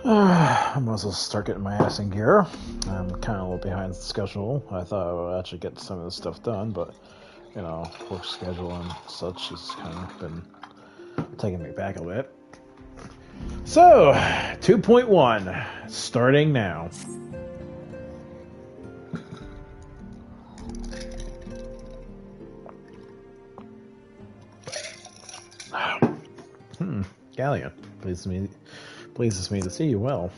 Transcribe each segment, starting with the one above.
I might as well start getting my ass in gear. I'm kind of a little behind schedule. I thought I would actually get some of this stuff done, but work schedule and such has kind of been taking me back a bit. So, 2.1, starting now. Gallia, pleases me to see you well.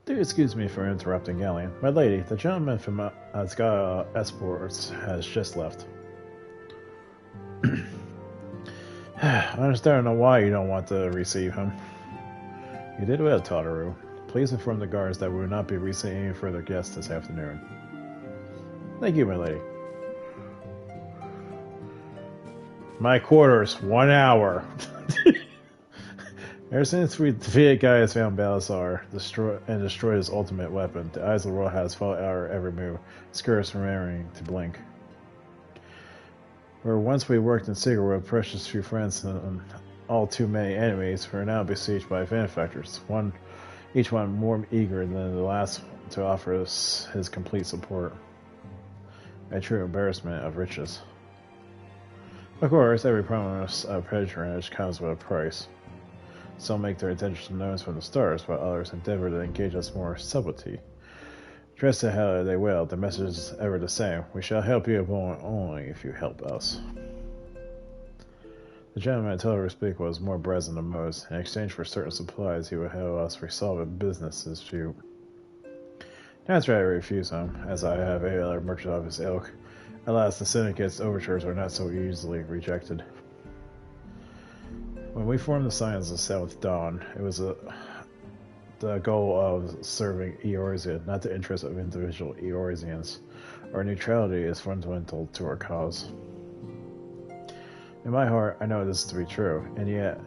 Do excuse me for interrupting, Gallia. My lady, the gentleman from Asgard Esports has just left. I understand know why you don't want to receive him. You did well, Tataru. Please inform the guards that we will not be receiving any further guests this afternoon. Thank you, my lady. My quarters, 1 hour. Ever since we defeated Gaius found Balasar destroyed his ultimate weapon, the eyes of the world has followed our every move, scarce remembering to blink. Where once we worked in secret with precious few friends and all too many enemies, we are now besieged by benefactors, each one more eager than the last to offer us his complete support. A true embarrassment of riches. Of course, every promise of patronage comes with a price. Some make their intentions known from the stars, while others endeavor to engage us more subtlety. Dress it how they will, the message is ever the same. We shall help you only if you help us. The gentleman I told her to speak was more brazen than most. In exchange for certain supplies, he would have us resolve a business dispute. Naturally, I refuse him, as I have a other merchant of his ilk. Alas, the syndicate's overtures are not so easily rejected. When we formed the Science of Seventh Dawn, it was the goal of serving Eorzea, not the interests of individual Eorzeans. Our neutrality is fundamental to our cause. In my heart, I know this to be true, and yet,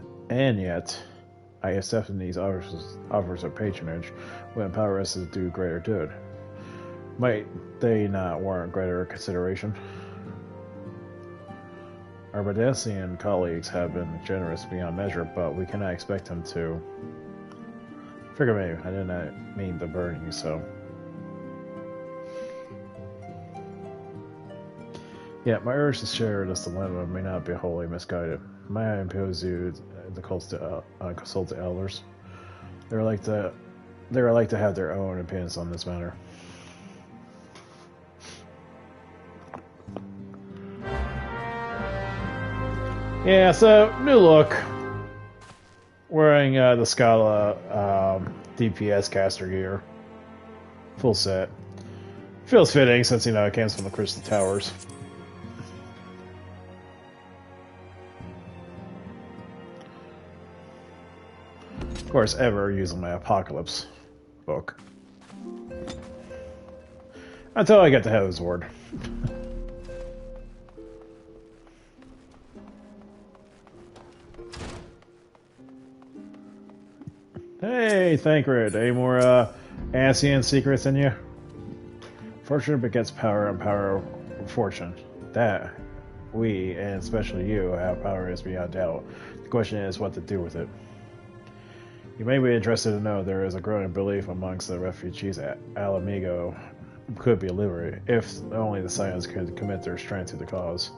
I accept these offers of patronage will empower us to do greater good. Might they not warrant greater consideration? Our Badesian colleagues have been generous beyond measure, but we cannot expect them to. Forgive me, I did not mean to burden you so. Yet, my urge to share this dilemma may not be wholly misguided. May I impose you to consult the elders? They are like to have their own opinions on this matter. Yeah, so new look. Wearing the Scala DPS caster gear. Full set. Feels fitting since, it comes from the Crystal Towers. Of course, ever using my Apocalypse book. Until I get to Heaven's Ward. Hey, Thancred, any more Ascian secrets in you? Fortune begets power and power fortune. That we, and especially you, have power is beyond doubt. The question is what to do with it. You may be interested to know there is a growing belief amongst the refugees at Alamigo could be liberated, if only the Scions could commit their strength to the cause.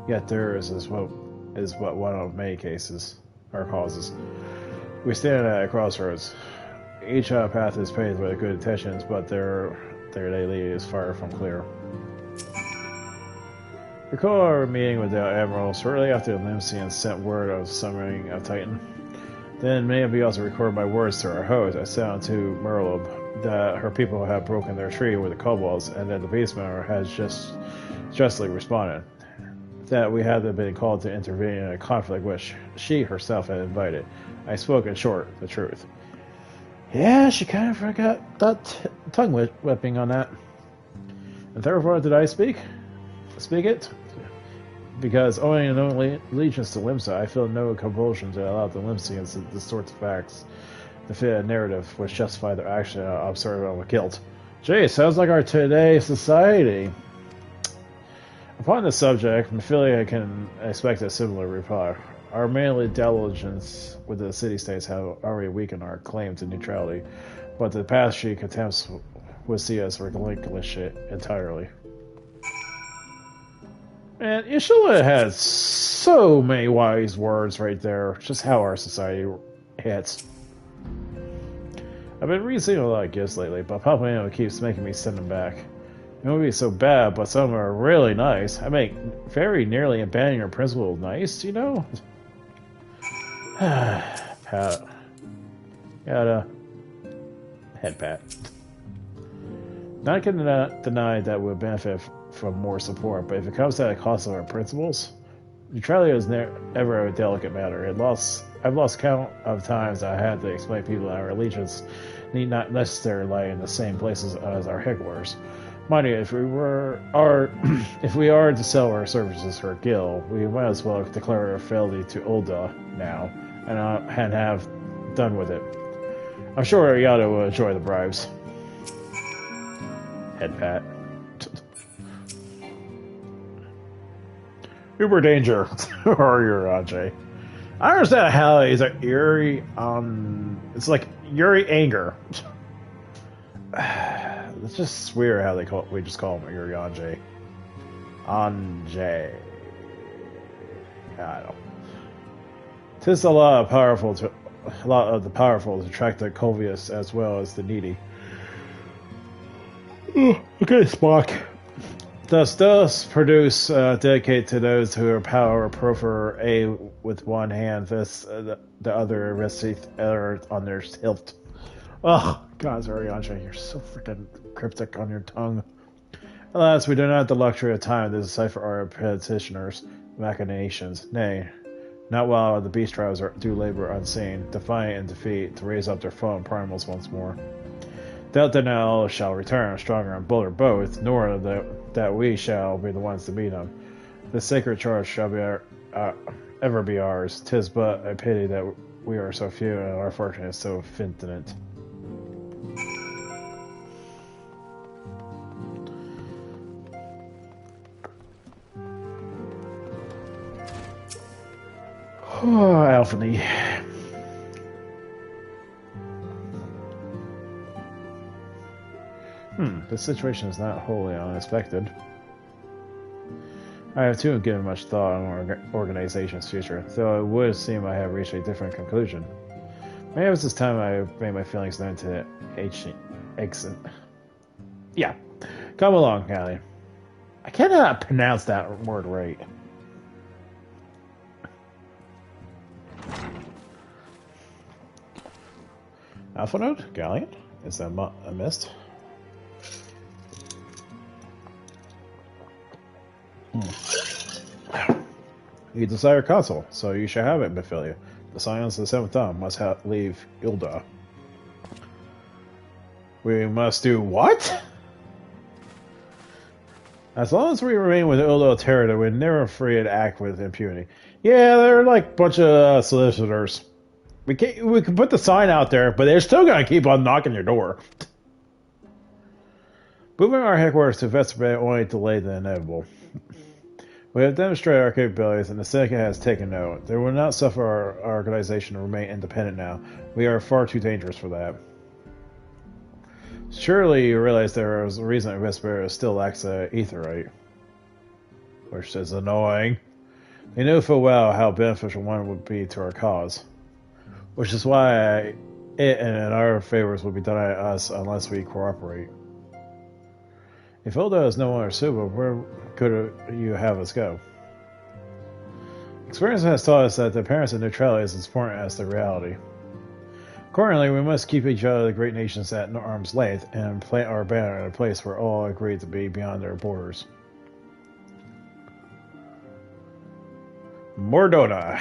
Yet there is but one of many cases, or causes. We stand at a crossroads. Each path is paved with good intentions, but there they lead is far from clear. Recall our meeting with the Admiral shortly after the Limsians sent word of summoning a Titan. Then many of you also record my words to our host. I said to Merlob that her people have broken their treaty with the kobolds, and that the Beastmaster has justly responded. That we had been called to intervene in a conflict which she herself had invited. I spoke in short the truth. Yeah, she kind of forgot that tongue whipping on that. And therefore, did I speak it? Because owing no allegiance to Limsa, I feel no compulsion to allow the Limsians to distort the facts to fit a narrative which justify their action observed with guilt. Gee, sounds like our today's society. Upon the subject, Mephilia can expect a similar reply. Our manly diligence with the city-states have already weakened our claim to neutrality, but the path she contempts would see us relinquish it entirely. And Ishila had so many wise words right there, just how our society hits. I've been receiving a lot of gifts lately, but Papa keeps making me send them back. It won't be so bad, but some are really nice. I make very nearly abandoning your principle nice, you know? Pat. Gotta head pat. Not gonna deny that we'll benefit from more support, but if it comes at the cost of our principles, neutrality is ever a delicate matter. I've lost count of times I had to explain to people that our allegiance need not necessarily lie in the same places as our headquarters. Mind you, if we are to sell our services for a guild, we might as well declare our fealty to Ulda now and have done with it. I'm sure Ariado will enjoy the bribes. Head pat. Uber danger. Or Uraje. I understand how he's like Yuri it's like Yuri anger. It's just weird how we just call him Yuri Anje. Anje. I don't know. 'Tis a lot of the powerful to attract the covetous as well as the needy. Okay, Spock. Thus produce dedicate to those who are power proffer a with one hand, the other resteth on their hilt. Oh, God, Ariancha, you're so freaking cryptic on your tongue. Alas, we do not have the luxury of time to decipher our petitioners' machinations. Nay, not while the beast tribes do labor unseen, defiant in defeat, to raise up their fallen primals once more. Doubt that not all shall return, stronger and bolder both, nor that we shall be the ones to meet them. The sacred charge shall be ever be ours. 'Tis but a pity that we are so few and our fortune is so infinite. Oh, Alphany. The situation is not wholly unexpected. I have too given much thought on our organization's future, though it would seem I have reached a different conclusion. Maybe it was this time I made my feelings known to exit. Yeah, come along, Callie. I cannot pronounce that word right. Alpha node? Galleon? Is that a mist? You desire console, so you shall have it, Mephilia. The Scions of the Seventh Dawn must leave Ilda. We must do what? As long as we remain with Ilda Terra, we're never free to act with impunity. Yeah, they're like a bunch of solicitors. We can put the sign out there, but they're still gonna keep on knocking your door. Moving our headquarters to Vesper only delayed the inevitable. We have demonstrated our capabilities, and the Syndicate has taken note. They will not suffer our organization to remain independent now. We are far too dangerous for that. Surely you realize there is a reason that Vesper still lacks aetherite. Which is annoying. They know full well how beneficial one would be to our cause. Which is why it and our favors will be done at us unless we cooperate. If Ilda is no longer suitable, where could you have us go? Experience has taught us that the appearance of neutrality is as important as the reality. Accordingly, we must keep each other, the great nations, at arm's length and plant our banner in a place where all agree to be beyond their borders. Mordona.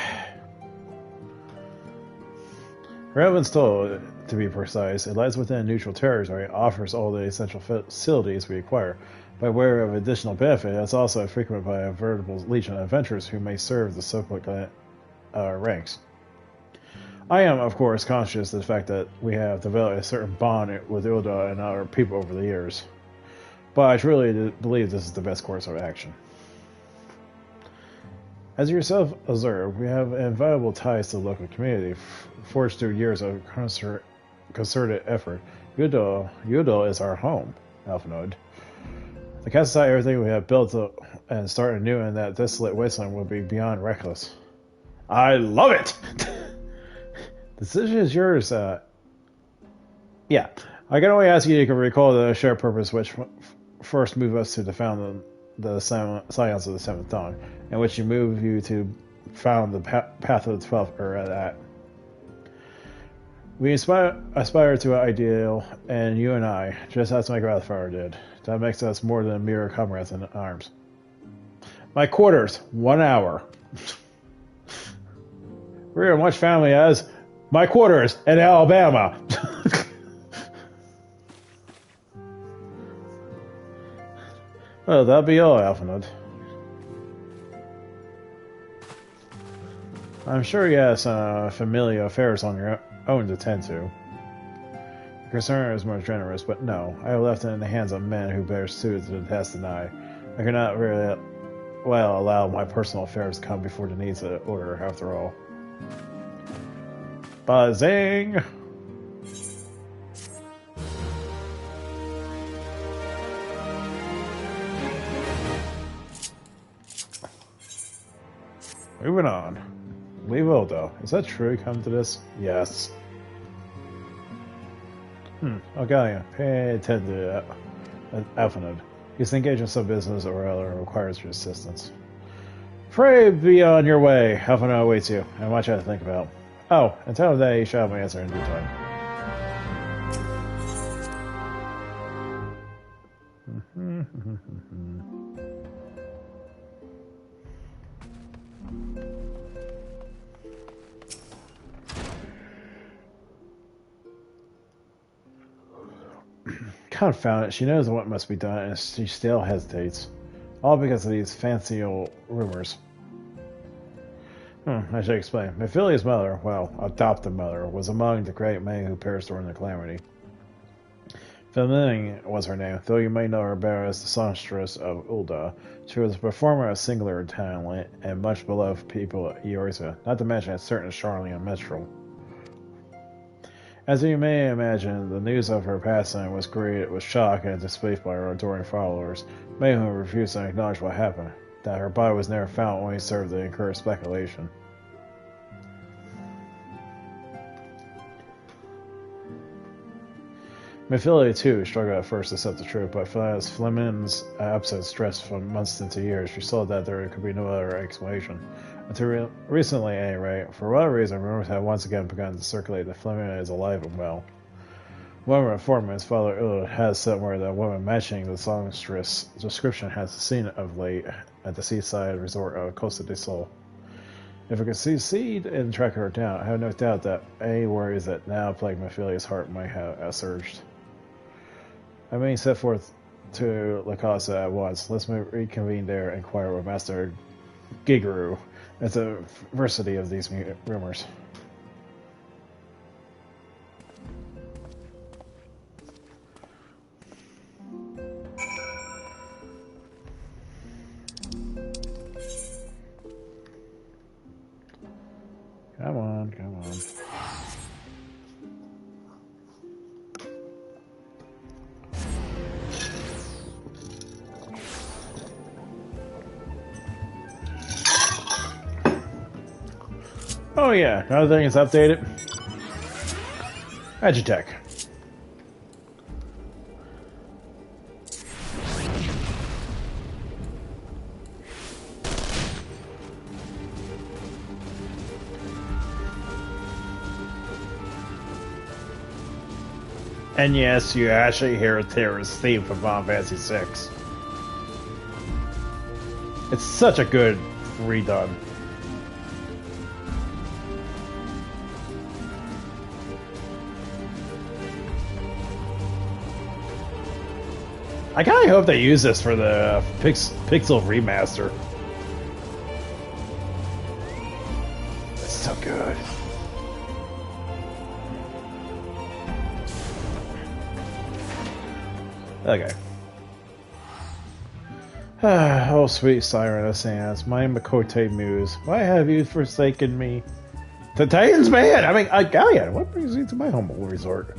Ravenstall, to be precise, it lies within neutral territory, offers all the essential facilities we require. By way of additional benefit, it's also frequented by a veritable legion of adventurers who may serve the supplicant ranks. I am, of course, conscious of the fact that we have developed a certain bond with Ilda and our people over the years, but I truly believe this is the best course of action. As you yourself observed, we have invaluable ties to the local community, forged through years of concerted effort. Udall is our home, Alphinoid. To cast aside everything we have built up and start anew in that desolate wasteland would be beyond reckless. I love it! The decision is yours. Yeah. I can only ask you to recall the shared purpose which first moved us to found the Science of the Seventh Dawn, and which moved you to found the Path of the Twelfth, or that. We aspire to an ideal, and you and I, just as my grandfather did. That makes us more than mere comrades in arms. My quarters, 1 hour. We're as much family as my quarters in Alabama. Well, that'll be all, Alphanud. I'm sure you have some familiar affairs on your own to tend to. Your concern is more generous, but no. I have left it in the hands of men who bear suit to the test and I cannot really well allow my personal affairs to come before the needs of the order, after all. Buzzing! Moving on. Leave Odo. Is that true? Come to this? Yes. Okay, pay attention to Alphanode. He's engaged in some business or other requires your assistance. Pray be on your way. Alphanode awaits you, and much I have to think about. Oh, and tell him that he shall have my answer in due time. Confound it, she knows what must be done, and she still hesitates. All because of these fancy old rumors. I should explain. Mephilia's mother, well, adopted mother, was among the great many who perished during the calamity. Fleming was her name, though you may know her better as the songstress of Ulda. She was a performer of singular talent and much beloved people at Eorzea, not to mention a certain Charlene Minstrel. As you may imagine, the news of her passing was greeted with shock and disbelief by her adoring followers, many who refused to acknowledge what happened. That her body was never found only served to encourage speculation. Mephilia, too, struggled at first to accept the truth, but as Fleming's absence stressed from months into years, she saw that there could be no other explanation. Until recently, at any rate, for whatever reason, rumors have once again begun to circulate that Fleming is alive and well. One informant's father Ulrich has somewhere that a woman matching the songstress' description has seen of late at the seaside resort of Costa del Sol. If it could succeed in tracking her down, I have no doubt that any worries that now plague Mephilia's heart might have surged. I mean, set forth to La Casa at once. Let's reconvene there and inquire with Master Gigeru at the veracity of these rumors. Come on, come on. Oh yeah, another thing is updated. Agitech. And yes, you actually hear a terrorist theme from Final Fantasy VI. It's such a good redone. I kind of hope they use this for the Pixel remaster. It's so good. Okay. Oh, sweet siren of sands, my Makote muse, why have you forsaken me? The Titans, man! I mean, Galleon, what brings you to my humble resort?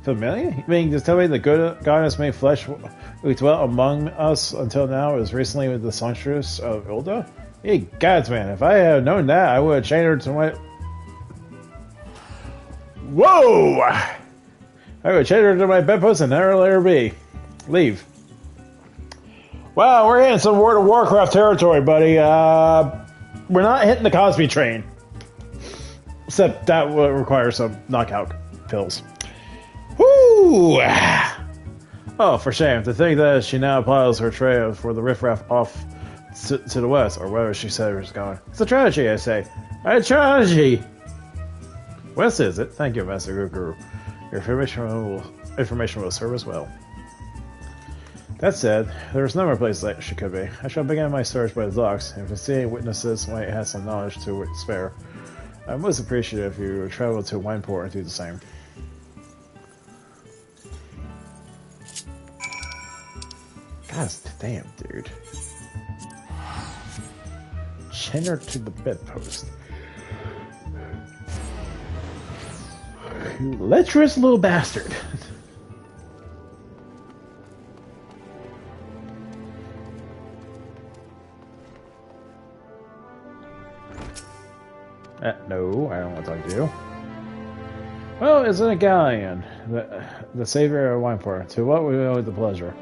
Familiar? You mean just tell me the good goddess made flesh who dwelt among us until now was recently with the songstress of Ilda? Hey, gods, man, if I had known that, I would have chained her to my... Whoa! I would have chained her to my bedpost and never let her be. Leave. Wow, we're in some World of Warcraft territory, buddy. We're not hitting the Cosby train. Except that will require some knockout pills. Whoo! Oh, for shame. To think that she now plows her trail for the riffraff off to the west, or wherever she said it was going. It's a tragedy, I say. A tragedy! West is it? Thank you, Master Guru. Your information will serve us well. That said, there is no more place like she could be. I shall begin my search by the docks, and if I see any witnesses might have some knowledge to spare, I most appreciate if you travel to Wineport and do the same. God damn, dude. Chain her to the bedpost. You lecherous little bastard. No, I don't want to talk to you. Well, isn't it Galleon, the savior of Wineport? To what we owe the pleasure?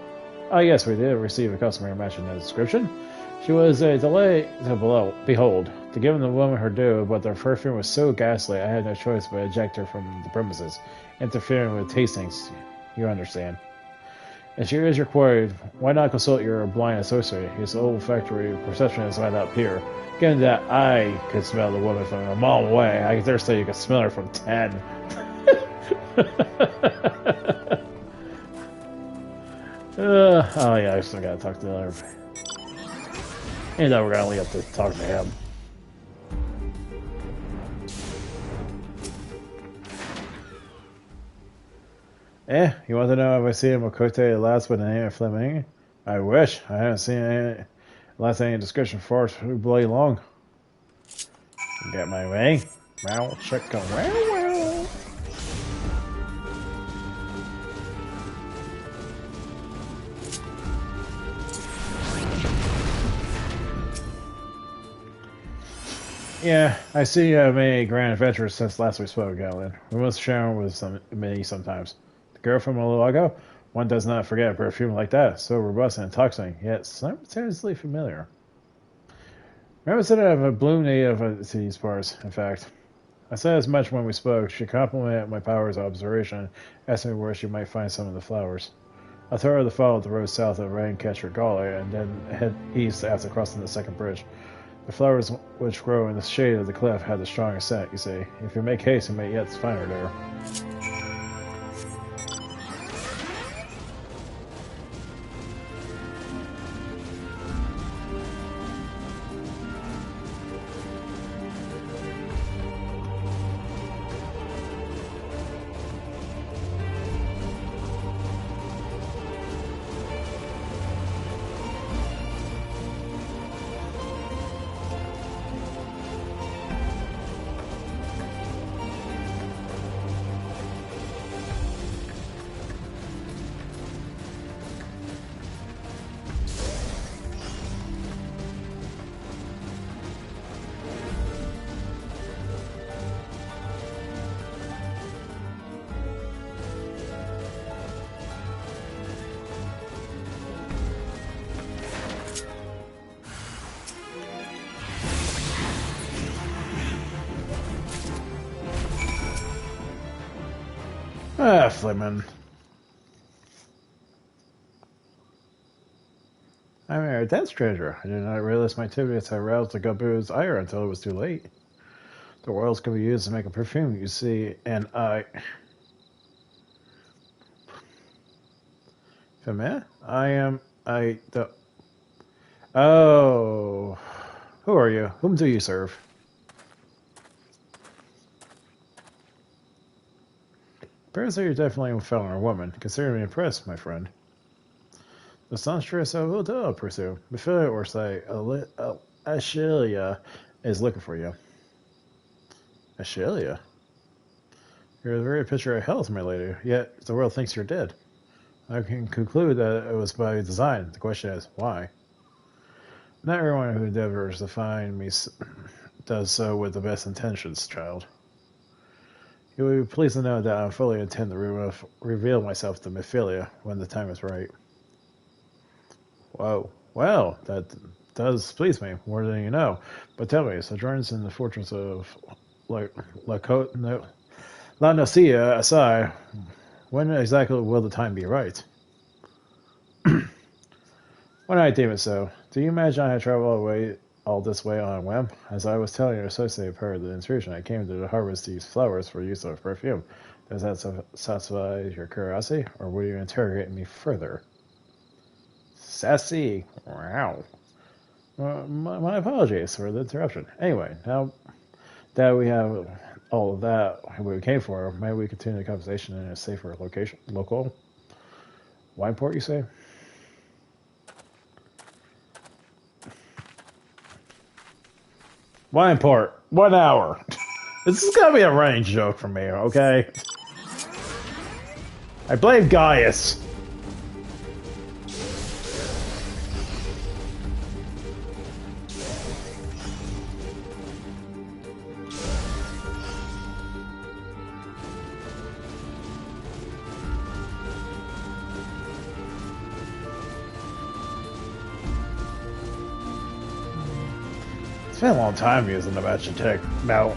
Oh, yes, we did receive a customary match in the description. She was a delight to behold, to give the woman her due, but their perfume was so ghastly I had no choice but to eject her from the premises, interfering with tastings, you understand. If she is required, why not consult your blind associate? His olfactory perception is right up here. Given that I could smell the woman from a mile away, I dare say you could smell her from 10. Oh yeah, I still gotta talk to the other. And then we're gonna only have to talk to him. You want to know if I see a Makote last with the name of Fleming? I wish. I haven't seen any last any description for it too bloody long. Get my way. Wow, check out. Wow. Yeah, I see you have made grand adventures since last we spoke, Galen. We must share with many sometimes. The girl from a little ago? One does not forget a perfume like that, so robust and intoxicating, yet simultaneously familiar. Reminiscent of a bloom native to these parts, in fact. I said as much when we spoke. She complimented my powers of observation, asking me where she might find some of the flowers. I told her to follow the road south of Raincatcher Gully and then head east after crossing the second bridge. The flowers which grow in the shade of the cliff had the strongest scent, you see. If you make haste, you may yet find her there. Ah, Fleming. I'm a dense treasure. I did not realize my activities had aroused the Gabu's ire until it was too late. The oils could be used to make a perfume, you see, and Fleming? Oh. Who are you? Whom do you serve? Appears that you're definitely a fellow or woman. Consider me impressed, my friend. The songstress I will pursue. Mephilia or say, Ashelia is looking for you. Ashelia? You're the very picture of health, my lady, yet the world thinks you're dead. I can conclude that it was by design. The question is, why? Not everyone who endeavors to find me does so with the best intentions, child. You will be pleased to know that I fully intend to reveal myself to Mephilia when the time is right. Whoa. Well, that does please me, more than you know. But tell me, sojourns in the fortress of La Nocia aside, when exactly will the time be right? When I deem it so. Do you imagine I had traveled all this way on a whim? As I was telling your associate part of the intrusion, I came to harvest these flowers for use of perfume. Does that satisfy your curiosity, or will you interrogate me further? Sassy. Wow. My apologies for the interruption. Anyway, now that we have all of that we came for, maybe we continue the conversation in a safer local? Wineport, you say? Wineport. 1 hour. This is gonna be a running joke for me, okay? I blame Gaius. It's been a long time using the Magitech mount.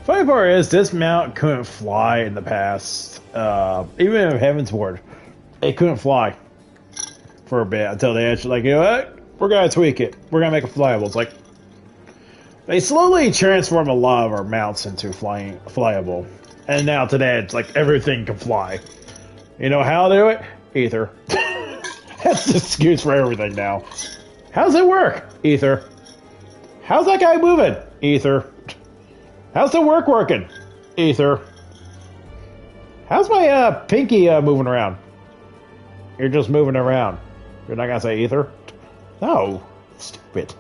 Funny part is, this mount couldn't fly in the past. Even in Heavensward, it couldn't fly for a bit until they actually, like, you know what? We're gonna tweak it. We're gonna make it flyable. It's like they slowly transform a lot of our mounts into flyable, and now today it's like everything can fly. You know how to do it? Ether. That's the excuse for everything now. How's it work? Ether. How's that guy moving? Ether. How's the work working? Ether. How's my pinky moving around? You're just moving around. You're not gonna say ether? No. Stupid.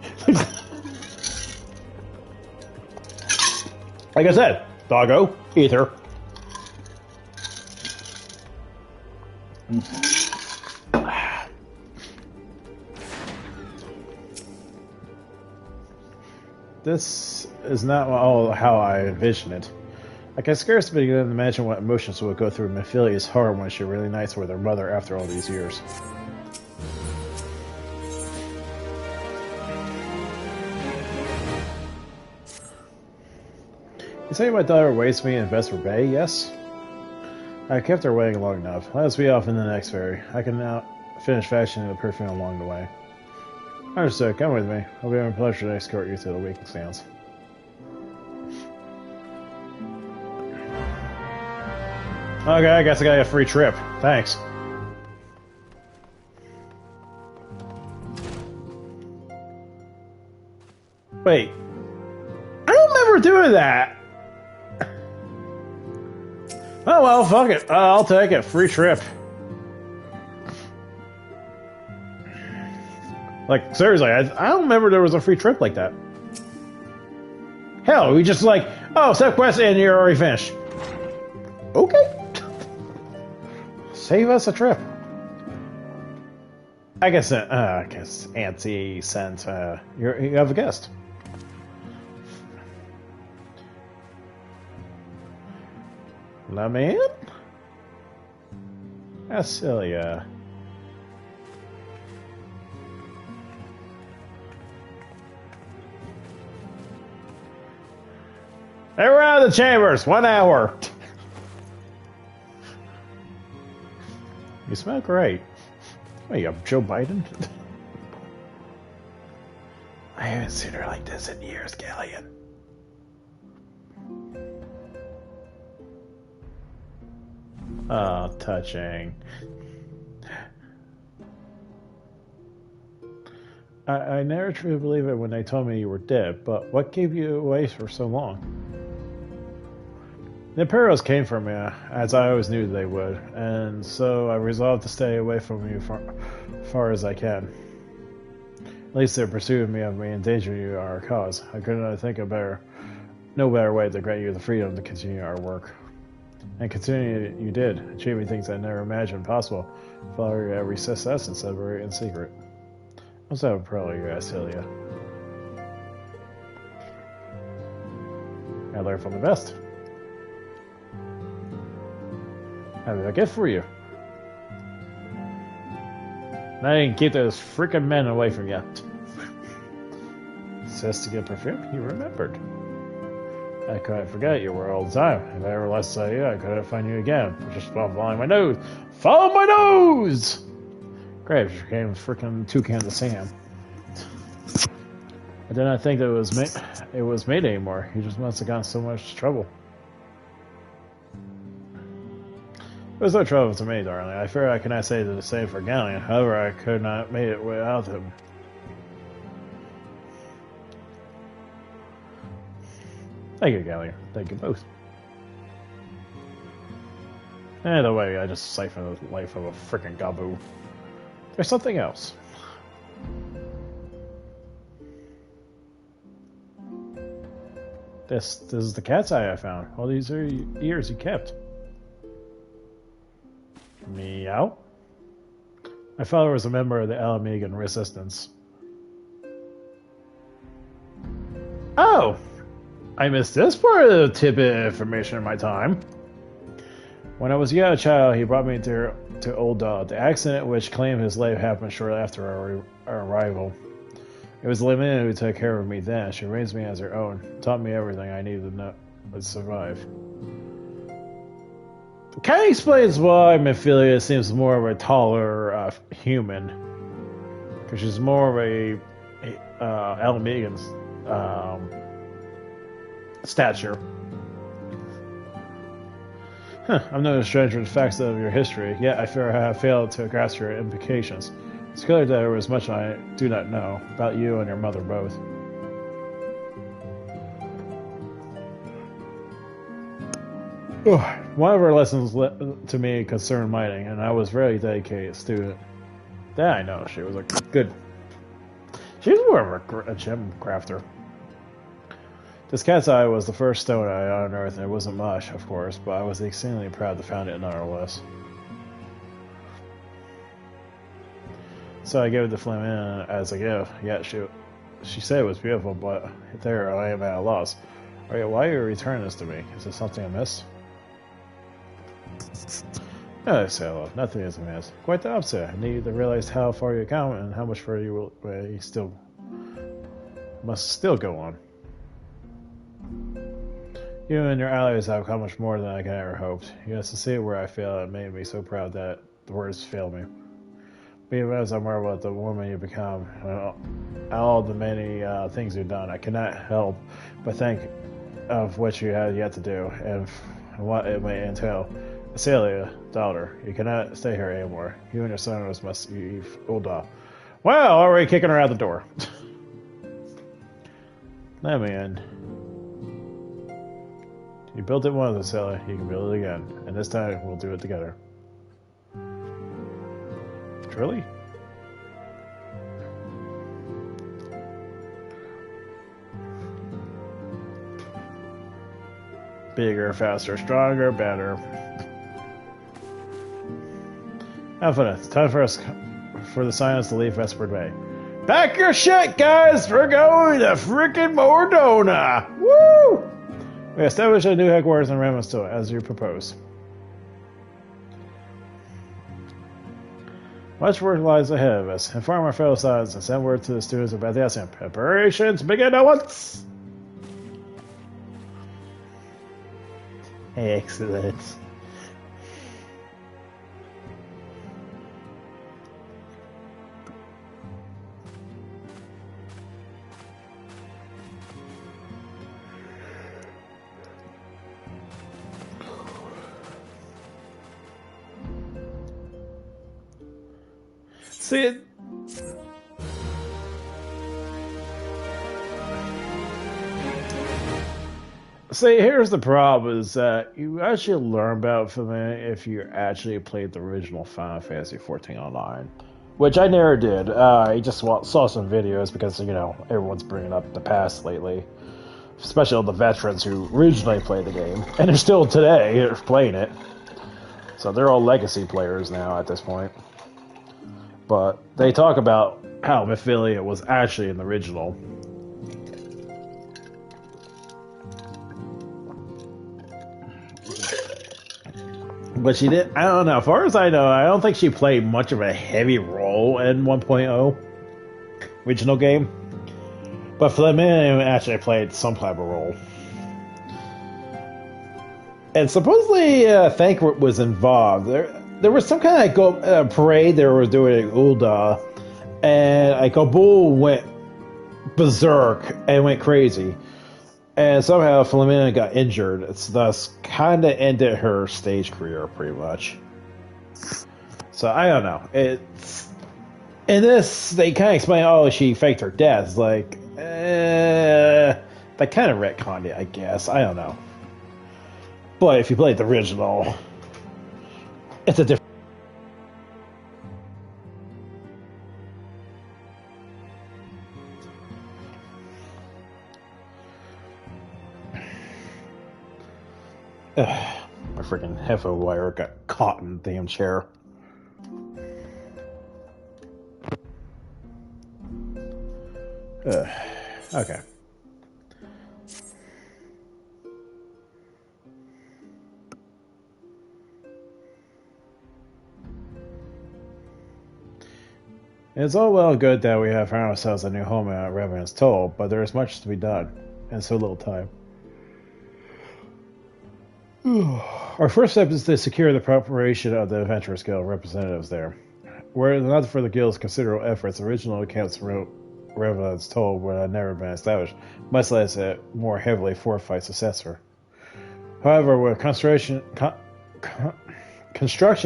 Like I said, doggo, ether. This is not how I envision it. I can scarcely begin to imagine what emotions would go through Mephilia's heart when she reunites with her mother after all these years. You say my daughter waits me in Vesper Bay, yes? I kept her waiting long enough. Let us be off in the next ferry. I can now finish fashioning the perfume along the way. Understood. Come with me. It'll be my pleasure to escort you to the waking stands. Okay, I guess I got a free trip. Thanks. Wait. I don't remember doing that. Oh well, fuck it. I'll take it. Free trip. Like, seriously, I don't remember there was a free trip like that. Hell, we just like, oh, set quest and you're already finished. Okay. Save us a trip. I guess Auntie sent, you have a guest. La man? Asilia. Everyone out of the chambers, 1 hour. You smell great. What are you, Joe Biden? I haven't seen her like this in years, Galleon. Ah, touching. I never truly believed it when they told me you were dead, but what gave you away for so long? The Imperials came for me, as I always knew they would, and so I resolved to stay away from you far as I can. At least their pursuit of me endangering you are our cause. I could not think of no better way to grant you the freedom to continue our work. And continue you did, achieving things I never imagined possible. Follow your every success and celebrate in secret. I'm so proud of you, Asilia. I learned from the best. I have a gift for you. Now you can keep those freaking men away from you. Says to get perfume? You remembered. I couldn't forget you were all the time. If I ever lost sight of you, I couldn't find you again. Just following my nose. Follow my nose! Great, she became freaking toucan to Sam. I did not think that it was made anymore. He just must have gotten so much trouble. It was no trouble to me, darling. I fear I cannot say the same for Galleon. However, I could not make it without him. Thank you, Galleon. Thank you both. Either way, I just siphoned the life of a frickin' Gabu. There's something else. This is the cat's eye I found. All these are ears he kept. Meow. My father was a member of the Alamegan Resistance. Oh! I missed this part of the tidbit information in my time. When I was a young child, he brought me to Old Dog. The accident which claimed his life happened shortly after our arrival. It was Lemon who took care of me then. She raised me as her own, taught me everything I needed to know to survive. It kind of explains why Mephilia seems more of a taller human, because she's more of a Alamegan's stature. I'm no stranger to the facts of your history, yet I fear I have failed to grasp your implications. It's clear that there is much I do not know about you and your mother both. One of her lessons to me concerned mining, and I was a very dedicated student. That I know, she was a good... She was more of a gem crafter. This cat's eye was the first stone I unearthed, and it wasn't much, of course, but I was exceedingly proud to find it nonetheless. So I gave it to Flamin as a gift. Yet she said it was beautiful, but there I am at a loss. Why are you returning this to me? Is there something amiss? No, Sailor, nothing is amiss. Quite the opposite. I need to realize how far you come and how much further you must still go on. You and your allies have accomplished more than I could ever hoped. You have to see where I failed. It made me so proud that the words failed me. Even as I marvel at the woman you become, and all the many things you've done, I cannot help but think of what you have yet to do and what it may entail. Celia, daughter, you cannot stay here anymore. You and your son must leave Ulda. Well, already kicking her out the door. Let me in. You built it once, Celia. You can build it again, and this time we'll do it together. Truly? Bigger, faster, stronger, better. Infinite. It's time for the silence to leave Vesper Bay. Pack your shit, guys! We're going to frickin' Mordona! Woo! We established a new headquarters in Ramonstow, as you proposed. Much work lies ahead of us. Inform our fellow students and send word to the students about the SM. Preparations begin at once! Excellent. See, here's the problem: is that you actually learn about Familia if you actually played the original Final Fantasy 14 online, which I never did. I just saw some videos because everyone's bringing up the past lately, especially all the veterans who originally played the game and are still today playing it. So they're all legacy players now at this point. But they talk about how Mephilia was actually in the original. But she did. I don't know. As far as I know, I don't think she played much of a heavy role in 1.0 original game. But Flaminio actually played some type of role. And supposedly, Thancred was involved. There was some kind of parade they were doing at Ul'dah, and Kabul went berserk and went crazy. And somehow Philomena got injured. It's thus kind of ended her stage career, pretty much. So I don't know. It's in this they kind of explain, oh, she faked her death. It's like, they kind of retconned it, I guess. I don't know. But if you played the original, it's a different. My freaking headphone wire got caught in the damn chair. Okay. It's all well and good that we have found ourselves a new home at Revenant's Toll, but there is much to be done, and so little time. Our first step is to secure the preparation of the Adventurers Guild representatives there. Were it not for the Guild's considerable efforts, original accounts wrote Revenant's Toll would have never been established, much less a more heavily fortified successor. However, with construction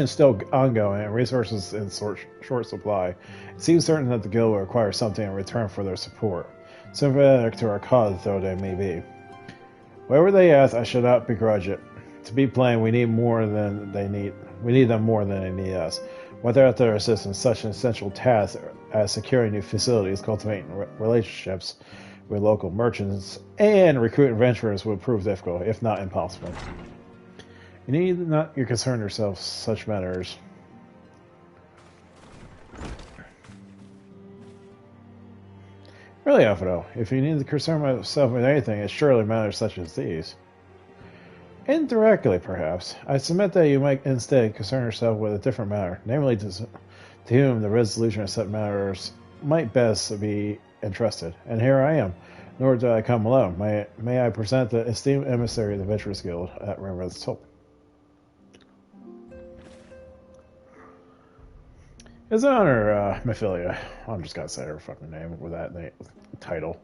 still ongoing and resources in short supply, it seems certain that the Guild will require something in return for their support, sympathetic to our cause though they may be. Whatever they ask, I shall not begrudge it. To be plain, we need more than they need. We need them more than they need us. Without their assistance, such an essential task as securing new facilities, cultivating relationships with local merchants, and recruiting adventurers would prove difficult, if not impossible. You need not concern yourself with such matters. Really, Alfredo, if you need to concern myself with anything, it's surely matters such as these. Indirectly, perhaps. I submit that you might instead concern yourself with a different matter, namely to whom the resolution of such matters might best be entrusted. And here I am. Nor do I come alone. May I present the esteemed emissary of the Adventurers Guild at Revenant's Toll. His Honor, Mephilia. I'm just gonna say her fucking name with that title.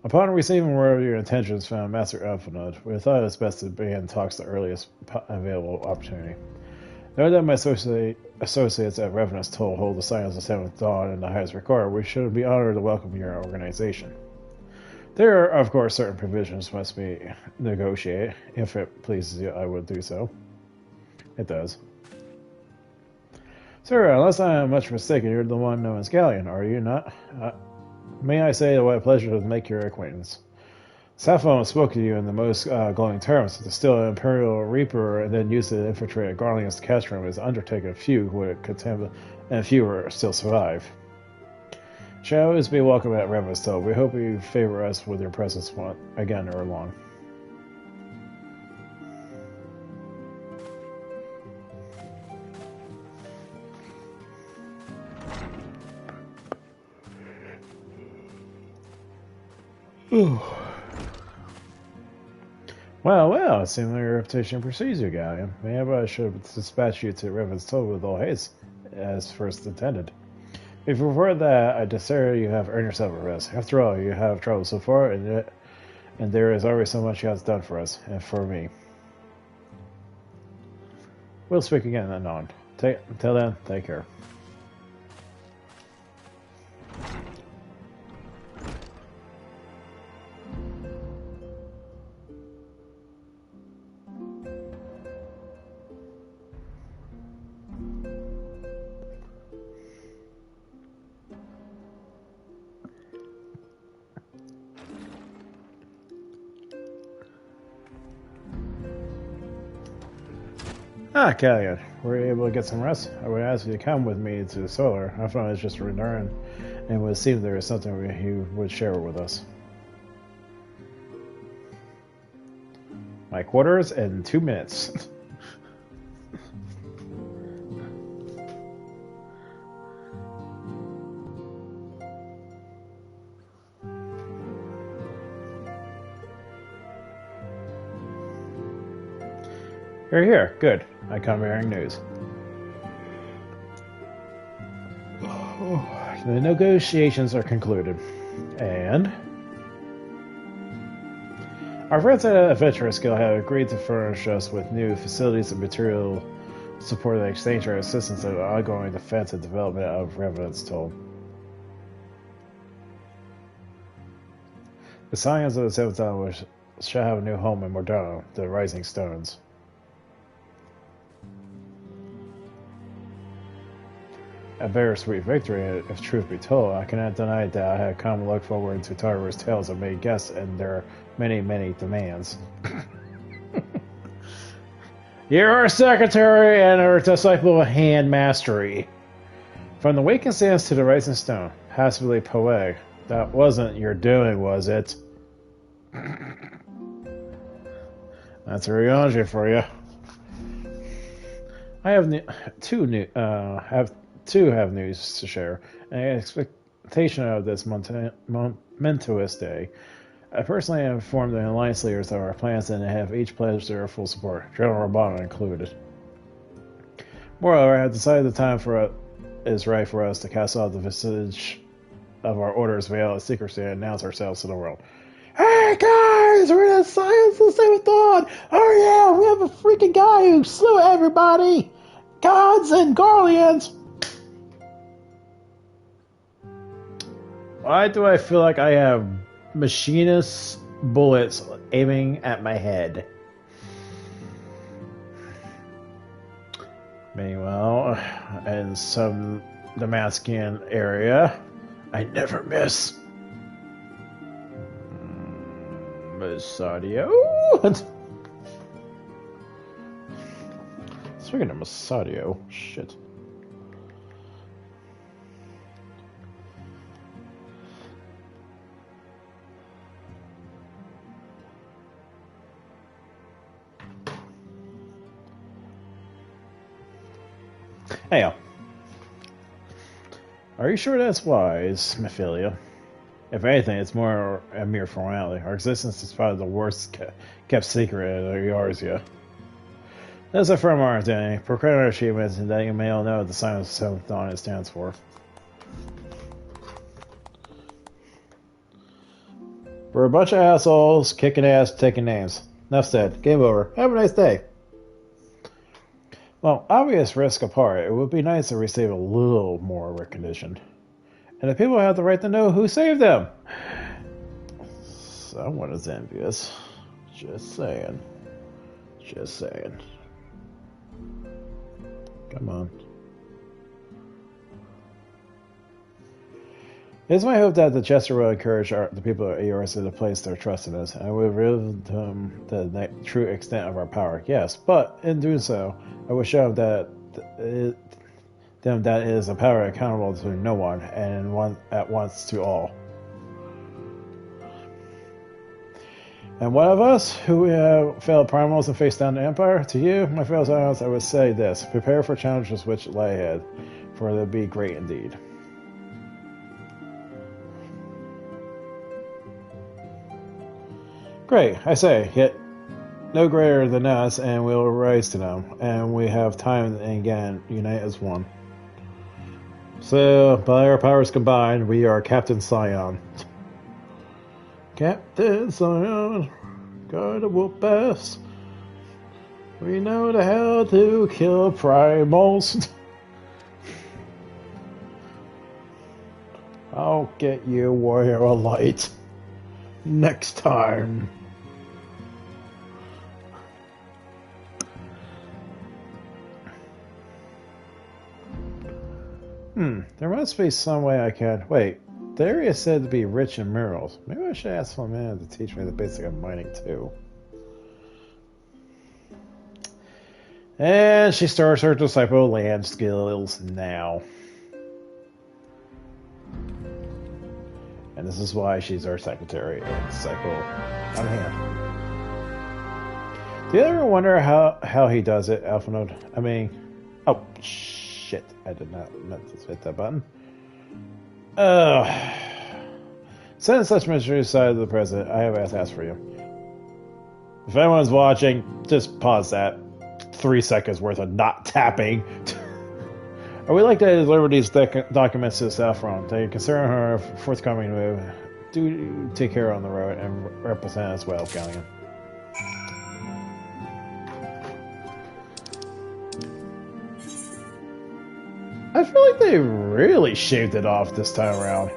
Upon receiving word of your intentions from Master Elfinod, we thought it was best to begin talks the earliest available opportunity. Know that my associates at Revenant's Toll hold the signs of Seventh Dawn in the highest regard. We should be honored to welcome your organization. There are, of course, certain provisions must be negotiated. If it pleases you, I would do so. It does. Sir, unless I am much mistaken, you're the one known as Galleon, are you not? May I say what a pleasure to make your acquaintance. Sappho spoke to you in the most glowing terms. To steal an Imperial Reaper and then use it to infiltrate a Garlean's cash room is an undertaking few who would contend, and fewer still survive. Shall always be welcome at Revenant's Toll. We hope you favor us with your presence again or long. Well, it seems like your reputation precedes you, Galleon. Maybe I should have dispatched you to Revenant's Toll with all haste, as first intended. If you prefer that, I desire you have earned yourself a rest. After all, you have traveled so far, and there is already so much you have done for us, and for me. We'll speak again anon. Until then, take care. Ah, Callion, were you able to get some rest? I would ask you to come with me to the solar. I thought it was just a return, and it would seem there is something you would share with us. My quarters in 2 minutes. You're here. Good. I come bearing news. The negotiations are concluded. And our friends at Adventurous Guild have agreed to furnish us with new facilities and material support in exchange for assistance in the ongoing defense and development of Revenant's Toll. The Scions of the Seventh Dawn shall have a new home in Mordano, the Rising Stones. A bittersweet victory, if truth be told. I cannot deny that I have come to look forward to Tarver's tales and made guests and their many, many demands. You're our secretary and our disciple of hand mastery. From the Waking Sands to the Rising Stone, passively poetic. That wasn't your doing, was it? That's a rheology for you. I have have news to share. In expectation of this momentous day, I personally have informed the alliance leaders of our plans and have each pledged their full support, General Rabana included. Moreover, I have decided the time is right for us to cast off the vestige of our order's veil of secrecy and announce ourselves to the world. Hey guys, we're the Science of the Seventh Dawn! Oh yeah, we have a freaking guy who slew everybody! Gods and Garleans! Why do I feel like I have machinist bullets aiming at my head? Meanwhile, in some Damascus area, I never miss. Masadio? Speaking of Masadio, shit. Hey, are you sure that's wise, Mephilia? If anything, it's more a mere formality. Our existence is probably the worst kept secret in Eorzea. Let's affirm our identity, proclaim our achievements, and that you may all know what the sign of the Seventh Dawn stands for. We're a bunch of assholes, kicking ass, taking names. Enough said. Game over. Have a nice day. Well, obvious risk apart, it would be nice to receive a little more recognition. And the people have the right to know who saved them. Someone is envious. Just saying. Just saying. Come on. It is my hope that the Jester will encourage the people of Eorzea to place their trust in us, and will reveal them the true extent of our power. Yes, but in doing so, I will show them that it is a power accountable to no one, and at once to all. And one of us who have failed primals and faced down the Empire, to you, my fellow Scions, I would say this: prepare for challenges which lie ahead, for they'll be great indeed. Great, I say, yet no greater than us, and we'll rise to them, and we have time and again unite as one. So, by our powers combined, we are Captain Scion. Captain Scion, guard the wolf ass. We know the how to kill primals. I'll get you, Warrior of Light, next time. There must be some way I can... Wait, the area is said to be rich in minerals. Maybe I should ask some man to teach me the basics of mining too. And she starts her disciple land skills now. And this is why she's our secretary and disciple on hand. Do you ever wonder how he does it, Alphanode? I mean, oh shit! I did not meant to hit that button. Send such mystery side of the president. I have a task for you. If anyone's watching, just pause that. 3 seconds worth of not tapping. I would like to deliver these documents to the Saffron. They consider her forthcoming move. Do take care on the road and represent as well, Galleon. I feel like they really shaved it off this time around.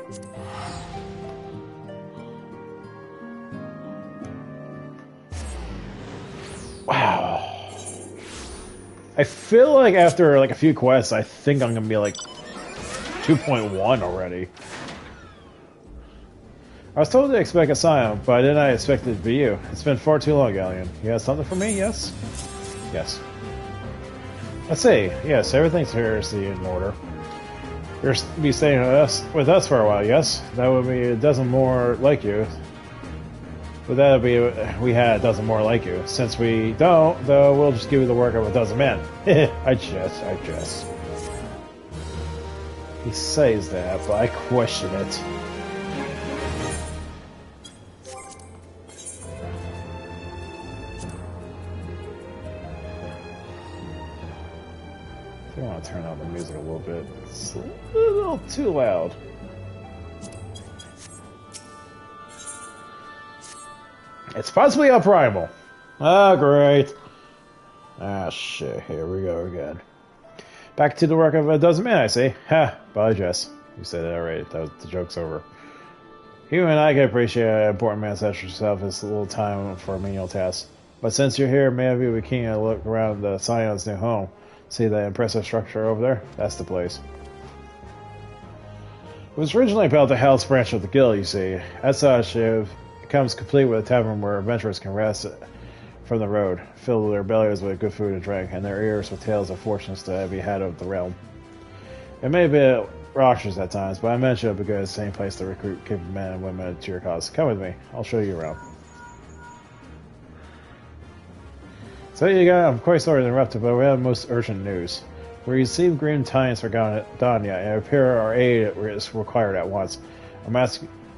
Wow. I feel like after like a few quests, I think I'm gonna be like 2.1 already. I was told to expect a Scion, but I did not expect it to be you. It's been far too long, Galleon. You have something for me? Yes? Yes. Let's see. Yes, everything's here in order. You'll be staying with us for a while, yes? That would be a dozen more like you. But that would be, we had a dozen more like you. Since we don't, though, we'll just give you the work of a dozen men. I jest. He says that, but I question it. I want to turn out the music a little bit. It's a little too loud. It's possibly a primal. Ah, great. Ah, shit. Here we go again. Back to the work of a dozen men, I see. Ha! Bye, Jess. You said that already. The joke's over. You and I can appreciate an important man such as yourself as a little time for a menial task. But since you're here, maybe we can look around the Scion's new home. See that impressive structure over there? That's the place. It was originally built the house branch of the guild, you see. As such, it comes complete with a tavern where adventurers can rest from the road, fill their bellies with good food and drink, and their ears with tales of fortunes to be had of the realm. It may be a raucous at times, but I mention it because it's the same place to recruit capable men and women to your cause. Come with me. I'll show you around. So you got, I'm quite sorry to interrupt, but we have most urgent news. We received green tidings for Danya, and it appears our aid is required at once. I'm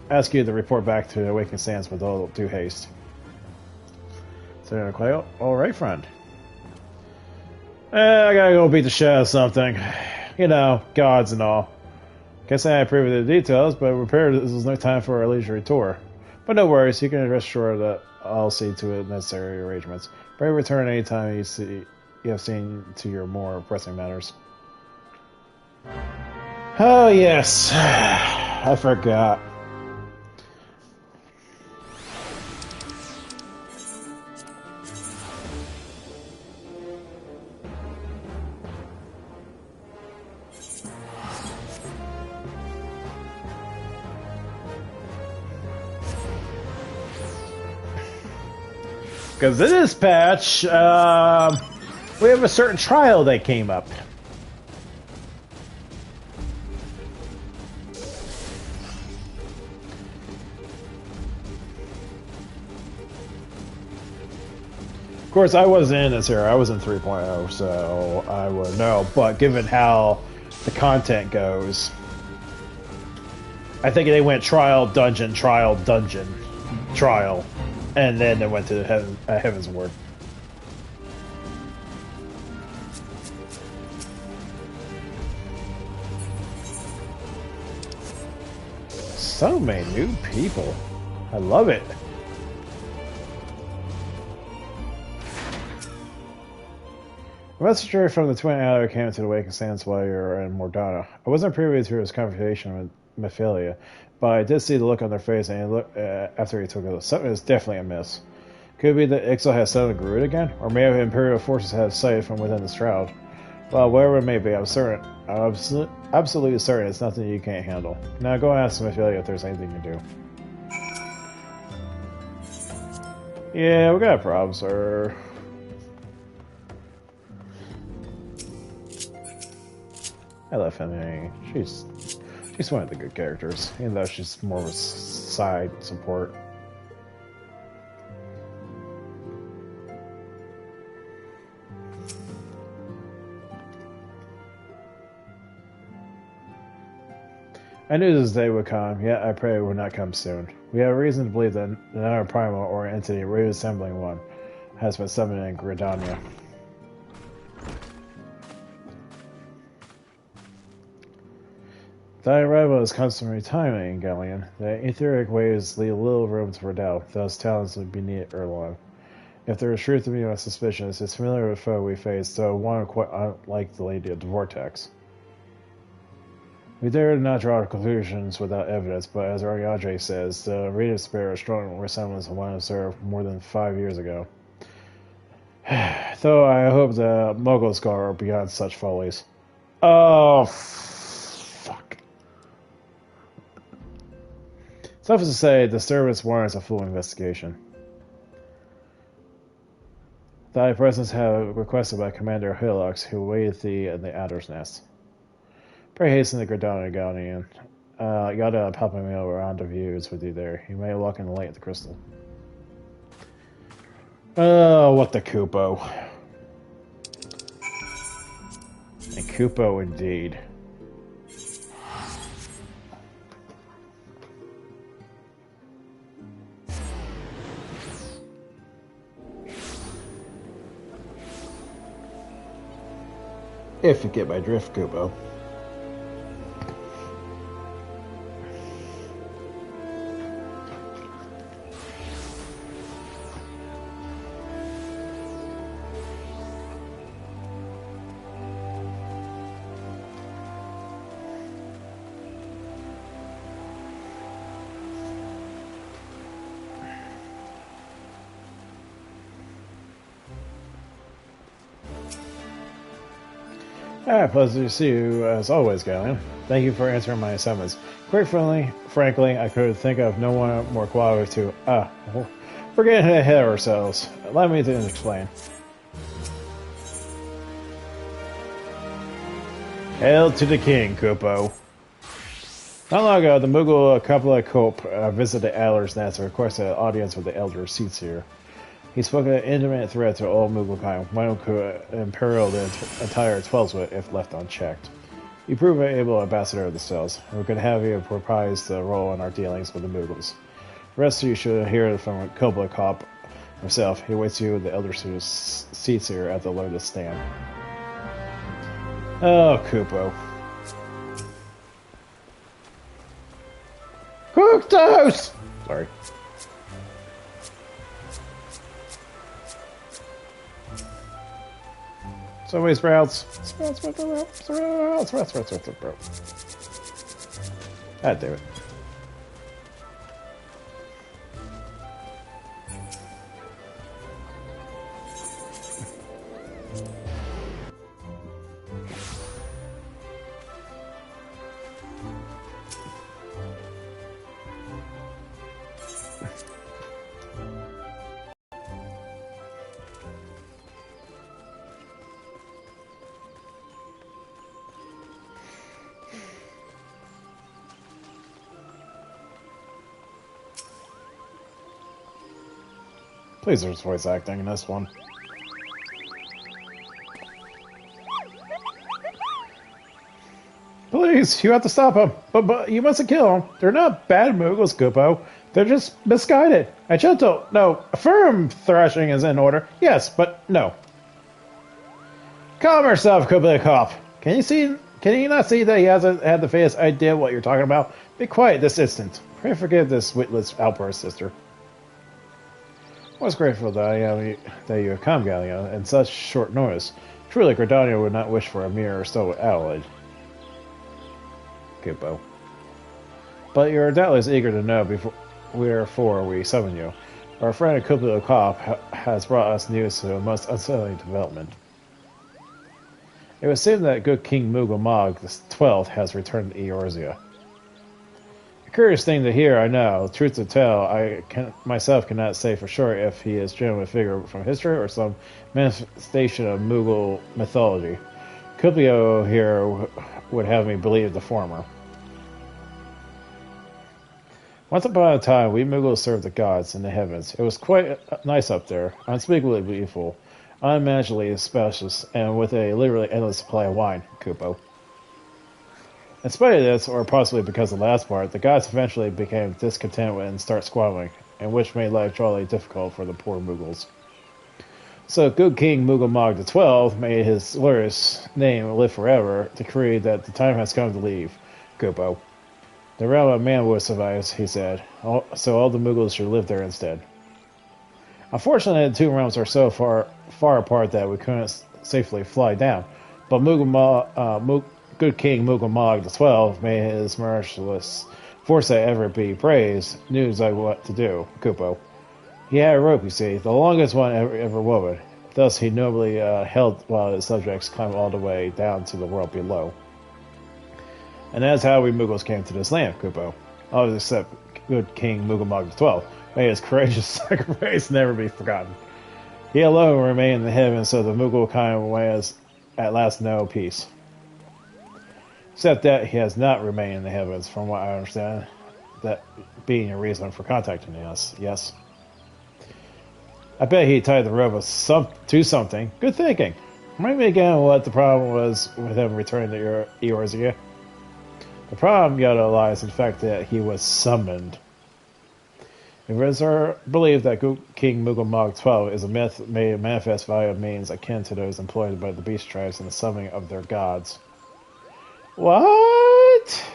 ask you to report back to the Awakened Sands with all due haste. So quite alright, friend. I gotta go beat the shit out of something. You know, gods and all. Can't say I approve of the details, but this is no time for a leisurely tour. But no worries, you can rest assured that I'll see to the necessary arrangements. Pray return anytime you have seen to your more pressing matters. Oh yes, I forgot. Because in this patch, we have a certain trial that came up. Of course, I wasn't in this era. I was in 3.0, so I would know. But given how the content goes, I think they went trial, dungeon, trial, and then they went to Heaven's Ward. So many new people. I love it. A messenger from the Twin Adder came to the Awakened Sands while you were in Mordana. I wasn't privy to his conversation with Mephilia, but I did see the look on their face, and after he took it, something is definitely amiss. Could it be that Ixal has suddenly grew it again? Or maybe Imperial forces have sighted from within the shroud? Well, whatever it may be, I'm absolutely certain it's nothing you can't handle. Now go and ask Mephilia if there's anything you can do. Yeah, we got a problem, sir. I love Henry. She's one of the good characters, even though she's more of a side support. I knew this day would come, yet I pray it would not come soon. We have reason to believe that another primal or entity resembling one has been summoned in Gridania. Thy arrival is customary timing, Galleon. The etheric waves leave little room for doubt. Those talents would be neat Erlon. If there is truth to be my suspicions, it's familiar with foe we face, though one quite unlike the Lady of the Vortex. We dare not draw conclusions without evidence, but as Ariadne says, the radiant spirit is strong resemblance of one observed more than 5 years ago. Though I hope the Mogul Scar are beyond such follies. Oh, fuck. Suffice to say, the service warrants a full investigation. Thy presence have requested by Commander Hillox, who awaited thee in the Adder's Nest. Pray hasten to Gridania, Galleon. Yada Palpamil rendezvous with you there. You may walk in the light of the crystal. Oh, what the Kupo. A Kupo indeed. If you get my drift, Kupo. Pleasure to see you as always, Galleon. Thank you for answering my summons. Quite frankly, I could think of no one more qualified to. We're getting ahead of ourselves. Allow me to explain. Hail to the king, Kupo. Not long ago, the Mughal couple of Cope visited Adler's Nest and requested an audience with the elder seats here. He spoke an intimate threat to all Mughal one who could imperil the entire 12-wit if left unchecked. You prove an able ambassador of the cells, and we could have you reprise the role in our dealings with the Mughals. The rest of you should hear from Kubla Kop himself. He waits you with the elder seats here at the Lotus stand. Oh, Kupo. Cooktoast! Sorry. So many sprouts. Sprouts. God damn it. Please, there's voice acting in this one. Please, you have to stop them. But you mustn't kill them. They're not bad Mughals, Kupo. They're just misguided. A gentle, no, a firm thrashing is in order. Yes, but no. Calm yourself, Kubla Kop. Can you not see that he hasn't had the faintest idea what you're talking about? Be quiet this instant. Pray forgive this witless outburst, sister. I was grateful that you have come, Galleon, in such short notice. Truly, Gridania would not wish for a mere stolen Adelaide. Kupo. But you're doubtless eager to know wherefore we summon you. Our friend Kubla Kop has brought us news of a most unsettling development. It would seem that good King Mughal Mog the 12th has returned to Eorzea. Curious thing to hear, I know. Truth to tell, I myself cannot say for sure if he is a genuine figure from history or some manifestation of Mughal mythology. Kupio here would have me believe the former. Once upon a time, we Mughals served the gods in the heavens. It was quite nice up there, unspeakably beautiful, unimaginably spacious, and with a literally endless supply of wine, Kupo. In spite of this, or possibly because of the last part, the gods eventually became discontent and start squabbling, and which made life jolly difficult for the poor Mughals. So good King Mughal XII made his glorious name live forever, decreed that the time has come to leave, Kupo. The realm of man will survive, he said, so all the Mughals should live there instead. Unfortunately, the two realms are so far apart that we couldn't safely fly down, but good King Mughal XII, may his merciless foresight ever be praised, knew exactly what to do, Kupo. He had a rope, you see, the longest one ever woven. Thus he nobly held while his subjects climbed all the way down to the world below. And that's how we Mughals came to this land, Kupo. All except good King Mughal XII. May his courageous sacrifice never be forgotten. He alone remained in the heavens, so the Mughal kind was at last know peace. Except that he has not remained in the heavens, from what I understand. That being a reason for contacting us, yes? I bet he tied the rope to something. Good thinking. Remind me again what the problem was with him returning to Eorzea. The problem, Yoda, lies in the fact that he was summoned. It is believed that King Mughal XII is a myth made manifest via means akin to those employed by the beast tribes in the summoning of their gods. What?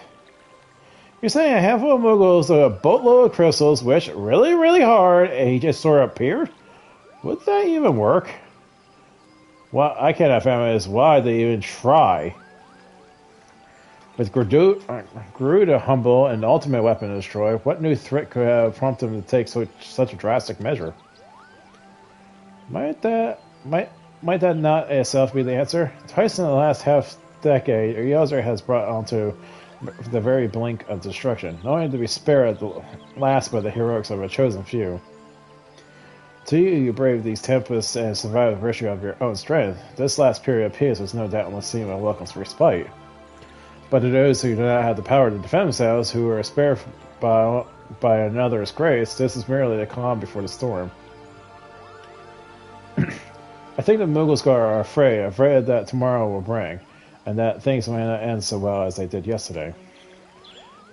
You're saying a handful of Mughals took a boatload of crystals, which really, really hard, and he just sort of appeared? Would that even work? What I cannot fathom is why they even try. With Garuda humble and the ultimate weapon to destroy, what new threat could have prompted him to take such a drastic measure? Might that not itself be the answer? Twice in the last half-decade, Eorzea has brought onto the very blink of destruction, not only to be spared at the last by the heroics of a chosen few. To you braved these tempests and survived the virtue of your own strength. This last period of peace was no doubt must seem a welcome respite. But to those who do not have the power to defend themselves, who are spared by another's grace, this is merely the calm before the storm. I think the Mughals are afraid that tomorrow will bring, and that things may not end so well as they did yesterday.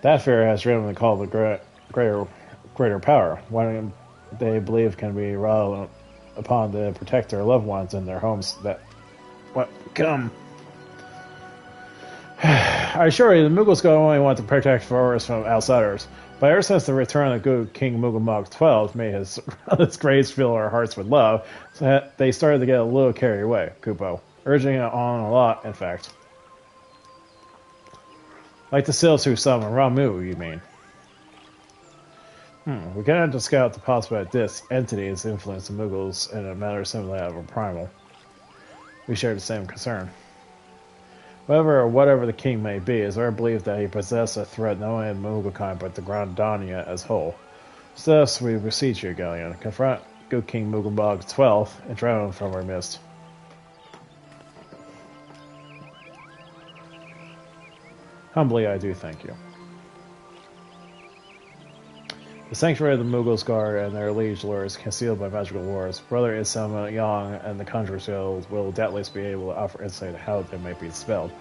That fear has driven them to call the greater power, one they believe can be relied upon to protect their loved ones and their homes that come. I assure you, the Mughals only want to protect foreigners from outsiders. But ever since the return of good King Mughal XII made his grace fill our hearts with love, so they started to get a little carried away, Kupo. Urging it on a lot, in fact. Like the Sylphs who summon Ramu, you mean? We cannot discount the possibility that this entity has influenced the Mughals in a manner similar to a primal. We share the same concern. Whatever the king may be, it is our belief that he possesses a threat not only in Mughal kind but the Grandania as a whole. So thus we beseech you, Galleon, confront good King Mughal XII and drown him from our midst. Humbly I do thank you. The sanctuary of the Mughals guard and their liege lords concealed by magical wars. Brother Isam Yang and the Conjurer's Guild will doubtless be able to offer insight to how they may be dispelled.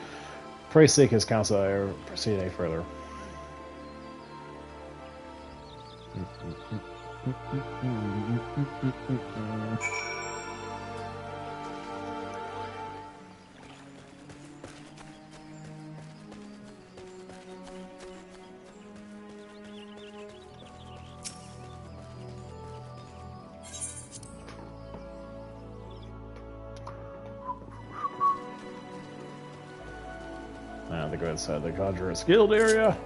Pray seek his counsel or proceed any further. I have to go inside the Conjurer's Guild area,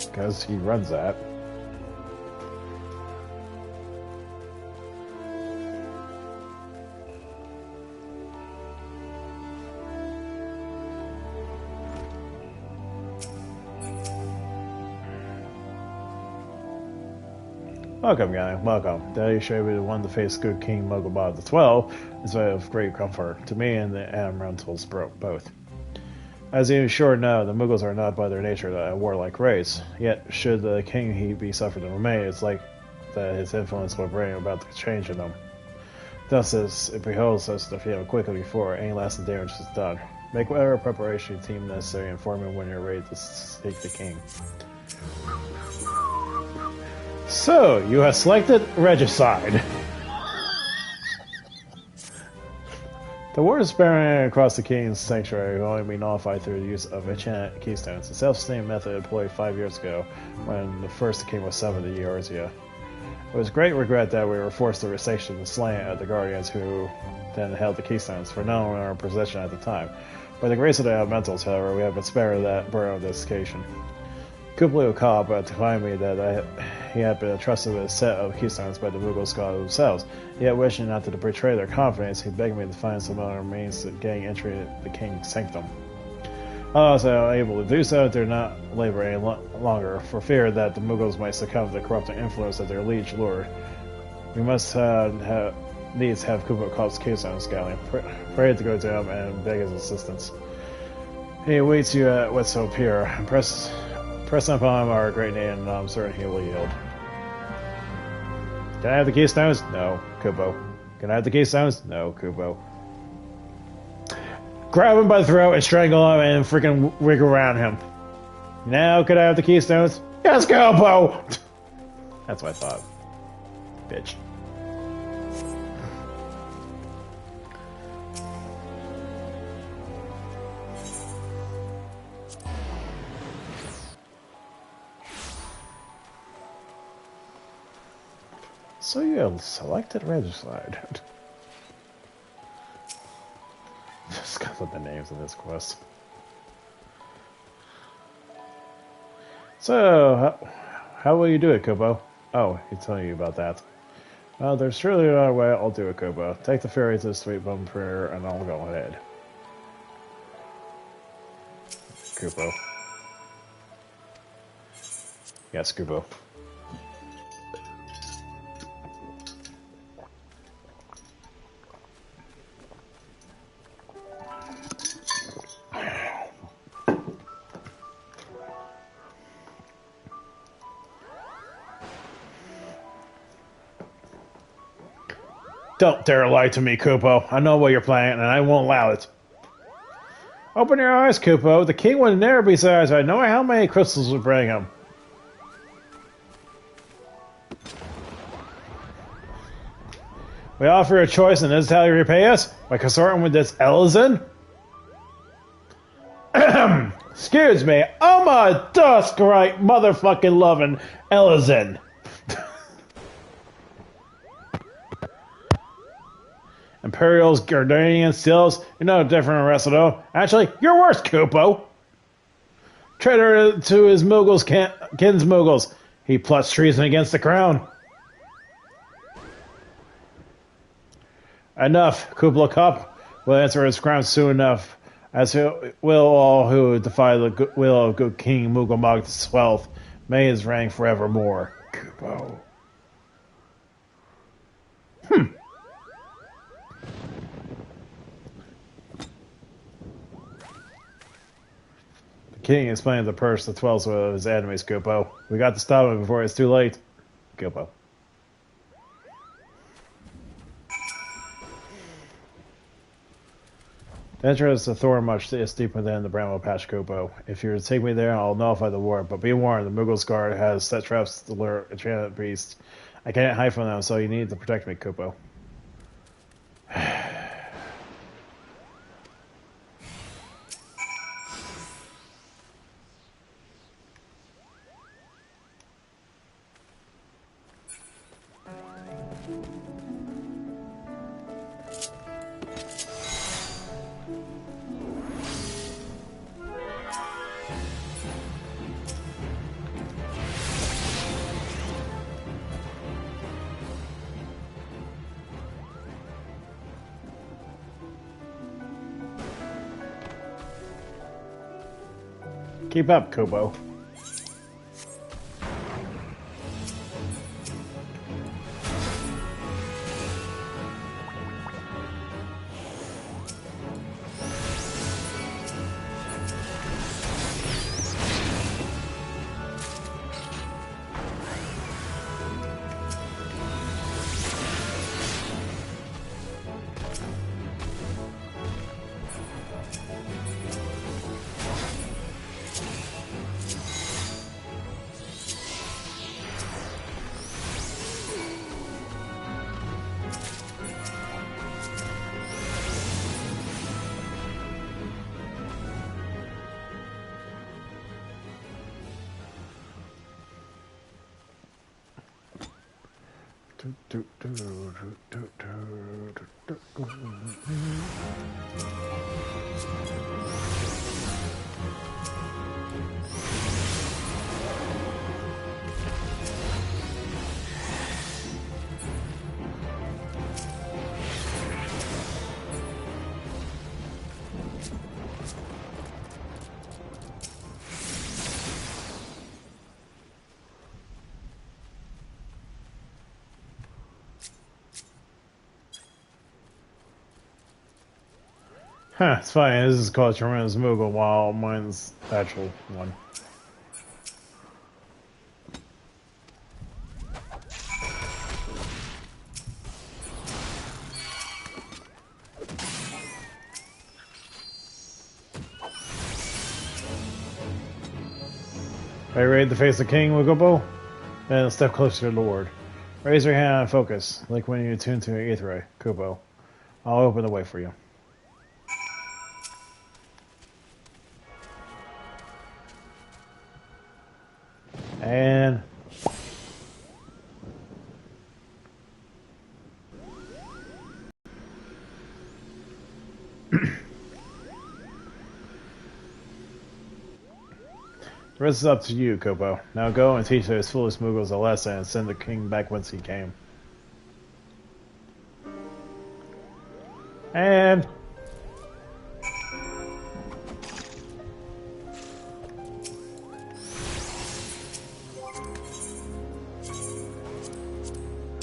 because he runs that. Welcome, guy. Welcome. Daddy showed me the one to face good King Mughal XII is of great comfort to me and the Amaranthals both. As you sure know, the Mughals are not by their nature a warlike race. Yet, should the king he be suffered to remain, it's like that his influence will bring about the change in them. Thus, as it behoves us to defeat him quickly before any lasting damage is done. Make whatever preparation you deem necessary and inform me when you're ready to seek the king. So, you have selected regicide. The word spreading across the king's sanctuary will only be nullified through the use of enchanted keystones, a self-sustained method employed 5 years ago when the first king was 70 years ago. It was great regret that we were forced to sanction the slaying of the guardians who then held the keystones, for none were in our possession at the time. By the grace of the elementals, however, we have been spared that burden of this occasion. Kublai Khan defied me that he had been entrusted with a set of keystones by the Mughal scholars themselves, yet wishing not to betray their confidence, he begged me to find some other means to gain entry into the king's sanctum. Although I was able to do so, did not labor any longer, for fear that the Mughals might succumb to the corrupting influence of their liege lord. We must needs have Kublai Khan's keystones scouting. Pray to go to him and beg his assistance. He awaits you at Wetzel Pier. Press upon him our great name, and I'm certain he will yield. Can I have the keystones? No, Kubo. Can I have the keystones? No, Kubo. Grab him by the throat and strangle him and freaking wiggle around him. Now, could I have the keystones? Yes, Kubo! That's what I thought. Bitch. So you have selected regicide. Just got the names of this quest. So, how will you do it, Kubo? Oh, he's telling you about that. Well, there's surely another way. I'll do it, Kubo. Take the ferry to the Sweet Bum Prayer, and I'll go ahead. Kubo. Yes, Kubo. Don't dare lie to me, Kupo. I know what you're planning, and I won't allow it. Open your eyes, Kupo. The king would never be satisfied, no matter how many crystals we bring him. We offer you a choice, and this is how you repay us? By consorting with this Elizin? Excuse me, I'm a Duskrite motherfucking loving Elizin. Imperials, Gardanians, Steels, you're no different from the rest of them. Actually, you're worse, Kupo. Traitor to his Mughals, kin's Mughals. He plots treason against the crown. Enough, Kublai Khan will answer his crime soon enough, as will all who defy the will of good King Mughal XII. May his reign forevermore. Kupo. The king explained the purse to 12 of his enemies, Kupo. We got to stop him before it's too late. Kupo. The entrance to Thornmuch is deep within the Bramble Patch, Kupo. If you're to take me there, I'll nullify the war, but be warned, the Mughals guard has set traps to lure enchanted beasts. I can't hide from them, so you need to protect me, Kupo. Keep up, Kubo. Huh, it's funny. This is called Tremendous Moogle, while mine's the actual one. Are you ready to face the king, Lugobo? Then a step closer to the Lord. Raise your hand and focus, like when you attune to your Aether Ray, Kupo. I'll open the way for you. And... the rest is up to you, Kupo. Now go and teach those foolish Moogles a lesson and send the king back whence he came. And...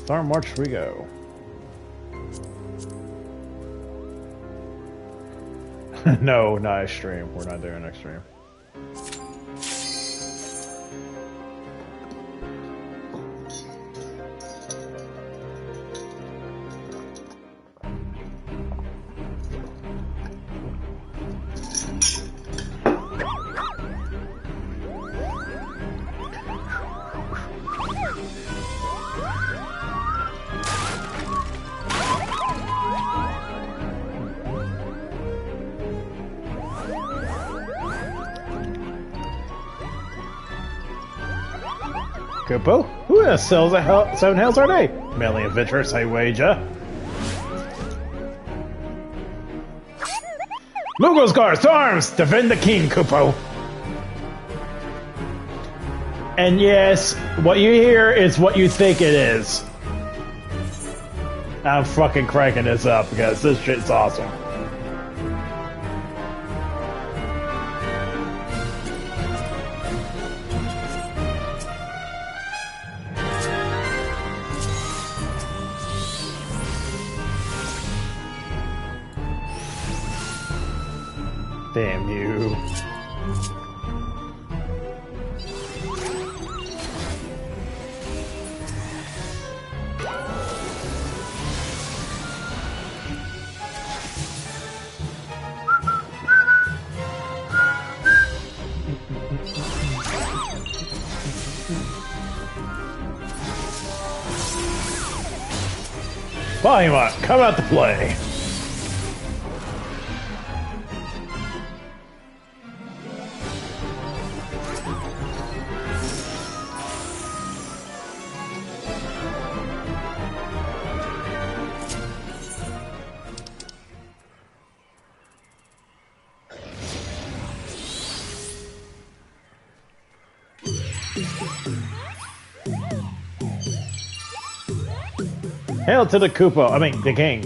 Start march we go. No, not extreme. We're not doing extreme. Kupo? Who the sells seven hells are they? Mainly adventurers, I wager. Moogles guards to arms! Defend the king, Kupo! And yes, what you hear is what you think it is. I'm fucking cranking this up because this shit's awesome. Damn you. Volume up, come out to play. Hail to the Kupo, I mean, the king.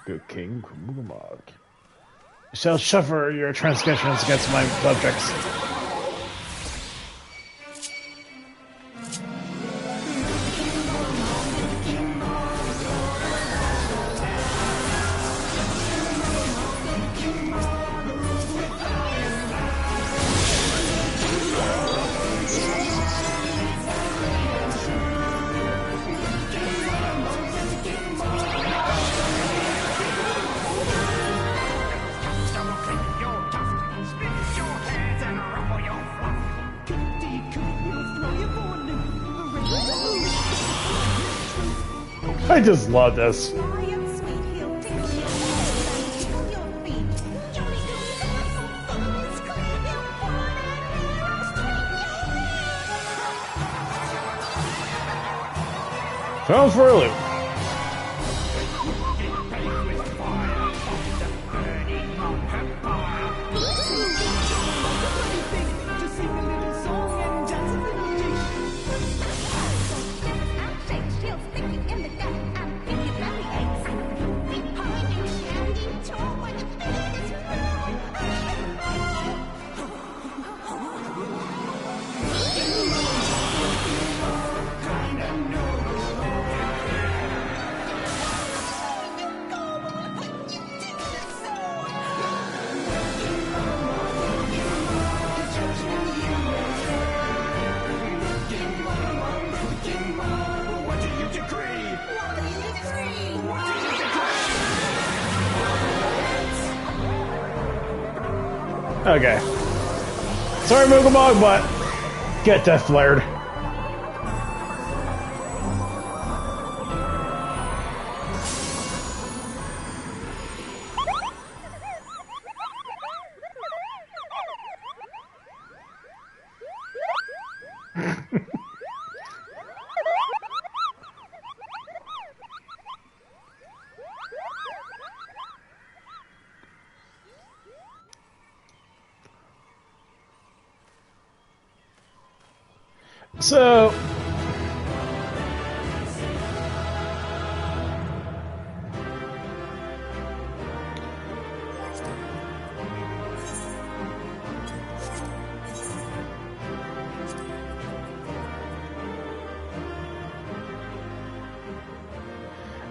Good king, Kumugamog. Shall suffer your transgressions against my subjects. I just love this. Come for a loop. Okay. Sorry, Moogamog, but get that flared.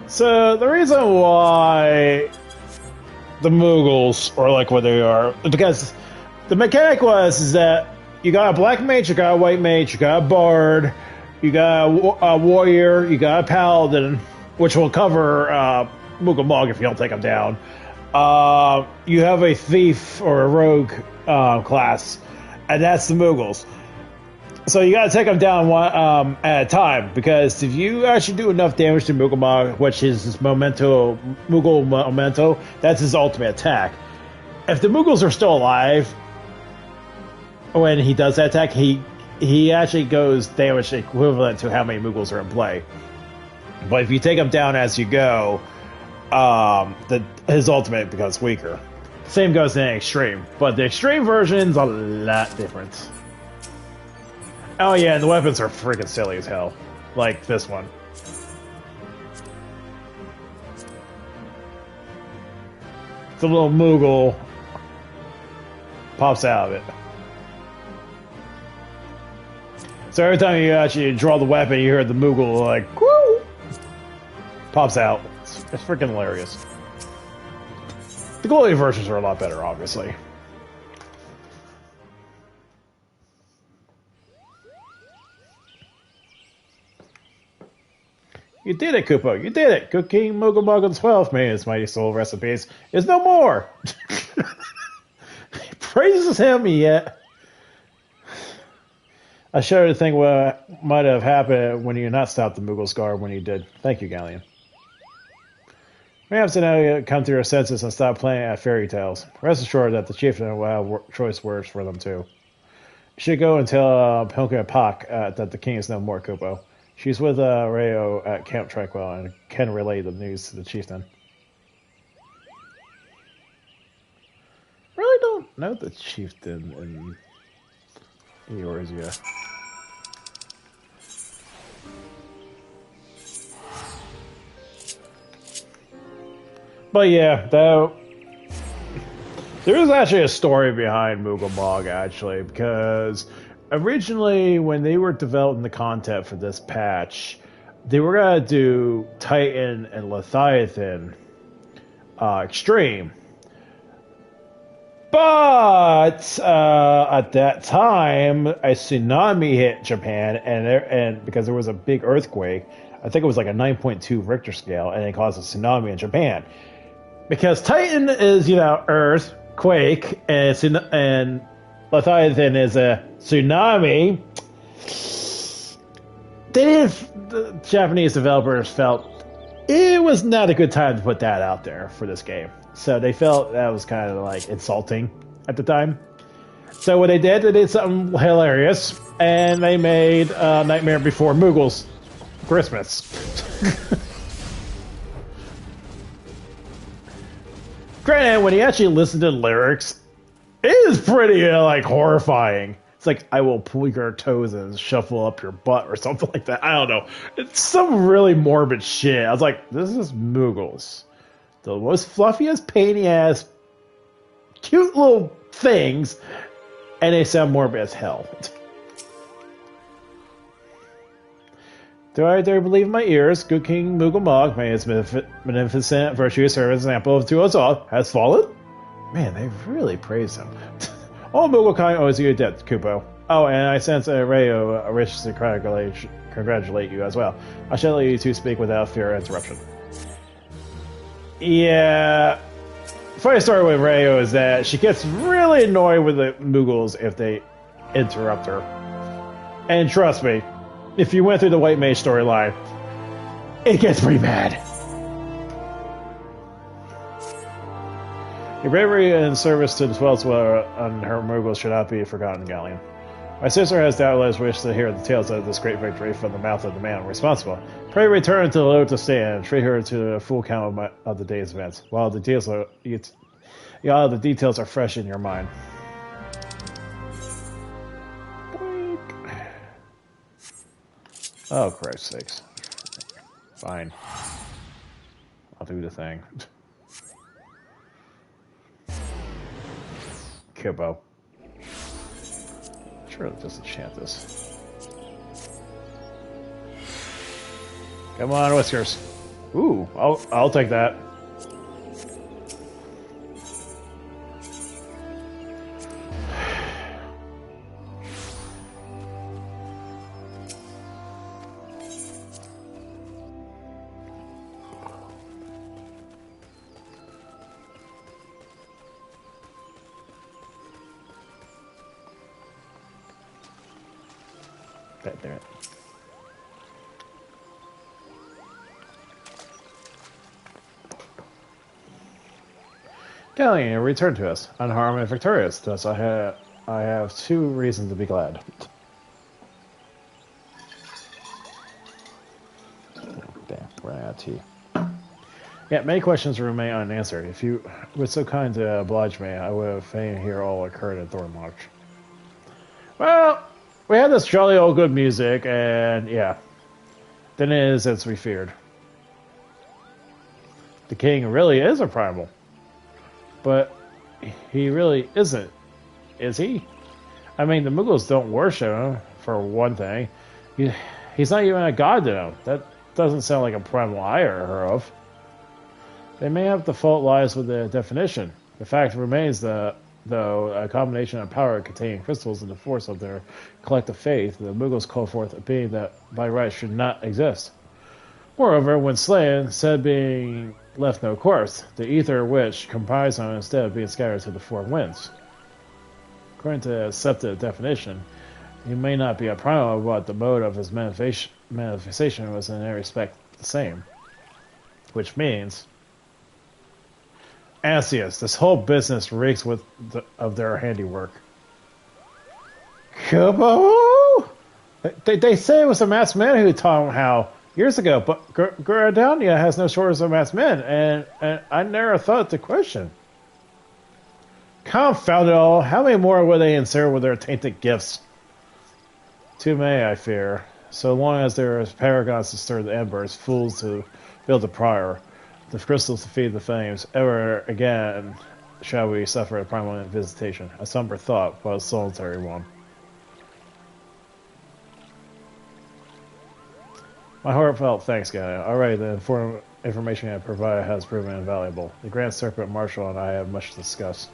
So, the reason why the Moogles are like what they are, because the mechanic is that you got a black mage, you got a white mage, you got a bard, you got a warrior, you got a paladin, which will cover Moogamog if you don't take him down. You have a thief or a rogue class, and that's the Moogles. So you gotta take them down one at a time, because if you actually do enough damage to Moogamog, which is his Moogle Memento, that's his ultimate attack. If the Moogles are still alive when he does that attack, he actually goes damage equivalent to how many Moogles are in play. But if you take him down as you go, his ultimate becomes weaker. Same goes in extreme, but the extreme version's a lot different. Oh yeah, and the weapons are freaking silly as hell. Like this one. The little Moogle pops out of it. So every time you actually draw the weapon, you hear the Moogle like, whoo! Pops out. It's freaking hilarious. The glowy versions are a lot better, obviously. You did it, Koopa. You did it. Good King Moogamog the 12th made his mighty soul recipes. Is no more. He praises him yet. I shudder to think what might have happened when you not stopped the Moogle's guard when you did. Thank you, Galleon. Perhaps now you come to your senses and stop playing at fairy tales. Rest assured that the chieftain will have choice words for them too. You should go and tell Pilka Pak that the king is no more, Koopo. She's with Rayo at Camp Tranquil and can relay the news to the chieftain. Really don't know the chieftain in Eorzea. But yeah, there is actually a story behind Moogamog, actually, because originally, when they were developing the content for this patch, they were going to do Titan and Leviathan Extreme. But at that time, a tsunami hit Japan, and because there was a big earthquake, I think it was like a 9.2 Richter scale, and it caused a tsunami in Japan. Because Titan is, earthquake, and Leviathan is a tsunami. The Japanese developers felt it was not a good time to put that out there for this game. So they felt that was kind of like insulting at the time. So what they did something hilarious, and they made Nightmare Before Moogles Christmas. Granted, when you actually listen to the lyrics, it is pretty like horrifying. It's like, I will pull your toes and shuffle up your butt or something like that. I don't know. It's some really morbid shit. I was like, this is Moogles. The most fluffiest, painy ass, cute little things, and they sound morbid as hell. Do I dare believe my ears? Good King Moogle Mog, may his beneficent virtue serve as an example to us all, has fallen? Man, they really praise him. All Mooglekind owes you a debt, Kupo. Oh, and I sense Rayo wishes to congratulate you as well. I shall let you two speak without fear of interruption. Yeah. Funny story with Rayo is that she gets really annoyed with the Moogles if they interrupt her. And trust me, if you went through the White Mage storyline, it gets pretty bad. Your bravery and service to the 12th on her Moogles should not be forgotten, Galleon. My sister has doubtless wished to hear the tales of this great victory from the mouth of the man responsible. Pray return to the Lotus Stand and treat her to the full count of the day's events, while the details are fresh in your mind. Oh, Christ's sakes. Fine. I'll do the thing. Kibbo. Sure, just enchant this. Come on, Whiskers. Ooh, I'll take that. Damn it. Galleon, return to us, unharmed and victorious. Thus, I have two reasons to be glad. Damn, running out of tea. Yeah, many questions remain unanswered. If you were so kind to oblige me, I would have fain hear all occurred in Thornmarch. Well, we had this jolly old good music, and yeah, then it is as we feared. The king really is a primal. But he really isn't, is he? I mean, the Moogles don't worship him, for one thing. He's not even a god to them. That doesn't sound like a primal I heard of. They may have the fault lies with the definition. The fact remains that, though, a combination of power containing crystals and the force of their collective faith, the Moogles call forth a being that by right should not exist. Moreover, when slain, said being left no corpse, the ether which comprised him instead of being scattered to the four winds. According to the accepted definition, he may not be a primal, but the mode of his manifestation was in every respect the same. Which means, Asius, this whole business reeks of their handiwork. Kubo? They say it was a masked man who taught him how years ago, but Gradania has no shortage of masked men, and I never thought to question. Confound it all, how many more will they insert with their tainted gifts? Too many, I fear. So long as there is paragons to stir the embers, fools to build a pyre, the crystals to feed the flames, ever again shall we suffer a primal visitation. A somber thought, but a solitary one. My heartfelt thanks, guy. Alright, the information I provided has proven invaluable. The Grand Serpent Marshal and I have much to discuss.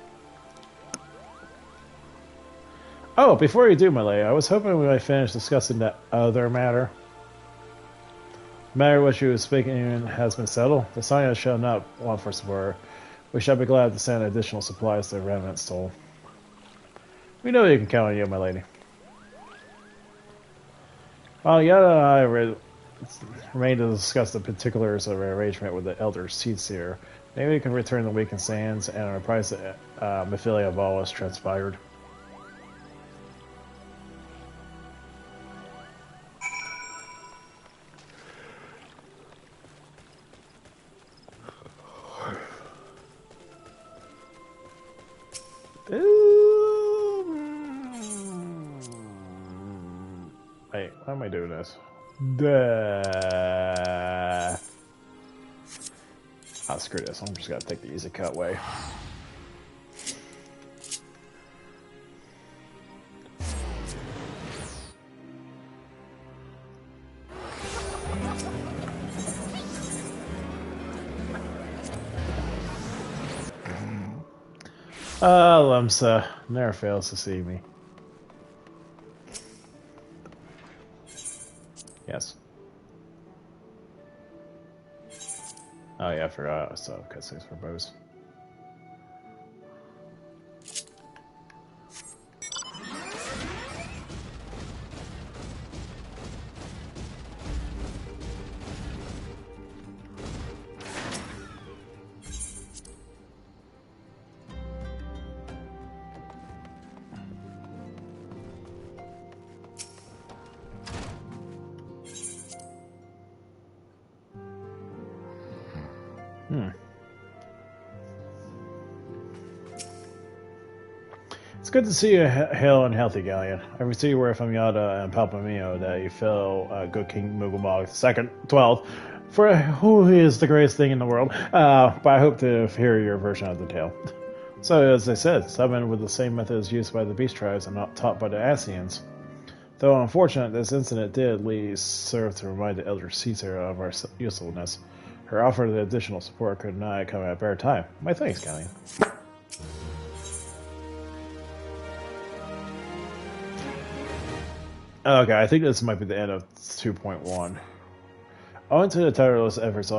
Oh, before you do, my lady, I was hoping we might finish discussing that other matter. The matter which you were speaking in has been settled. The Science shall not want for support. We shall be glad to send additional supplies to the remnant stole. We know you can count on you, my lady. Well, Yada and I remain to discuss the particulars of our arrangement with the Elder Seedseer. Maybe we can return the weakened sands and reprise the Mephilia of all that's transpired. Why am I doing this? Duh. Ah, screw this. I'm just gonna take the easy cut way. Lemsa never fails to see me. Yes. Oh yeah, I forgot. I still have cutscenes for bows. It's good to see you hale and healthy, Galleon. I received word from Yada and Palpamio that you fell good King Mugumog II, 12th, for who is the greatest thing in the world, but I hope to hear your version of the tale. So, as I said, summoned with the same methods used by the beast tribes and not taught by the Asians. Though unfortunate, this incident did at least serve to remind the Elder Caesar of our usefulness. Her offer of additional support could not come at a better time. My thanks, Galleon. Okay, I think this might be the end of 2.1. Owing to the tireless efforts of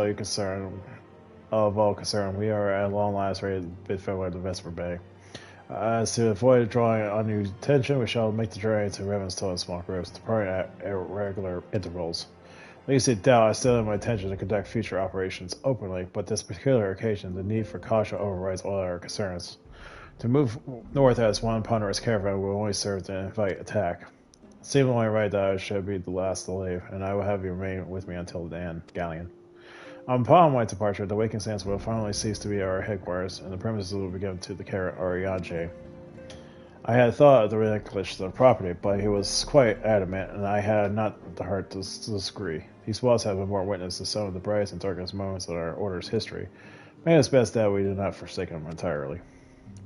all concerned, we are at long last ready to bid farewell to Vesper Bay. As to avoid drawing undue attention, we shall make the journey to Revenstow in small groups, departing at irregular intervals. Least in doubt, I still have my intention to conduct future operations openly, but this particular occasion, the need for caution overrides all our concerns. To move north as one ponderous caravan will only serve to invite attack. It seems only right that I should be the last to leave, and I will have you remain with me until the end, Galleon. Upon my departure, the Waking Sands will finally cease to be our headquarters, and the premises will be given to the Carrot Oriage. I had thought of the relinquish the property, but he was quite adamant, and I had not the heart to disagree. These walls have been borne witness to some of the brightest and darkest moments of our Order's history. May it's best that we do not forsake them entirely.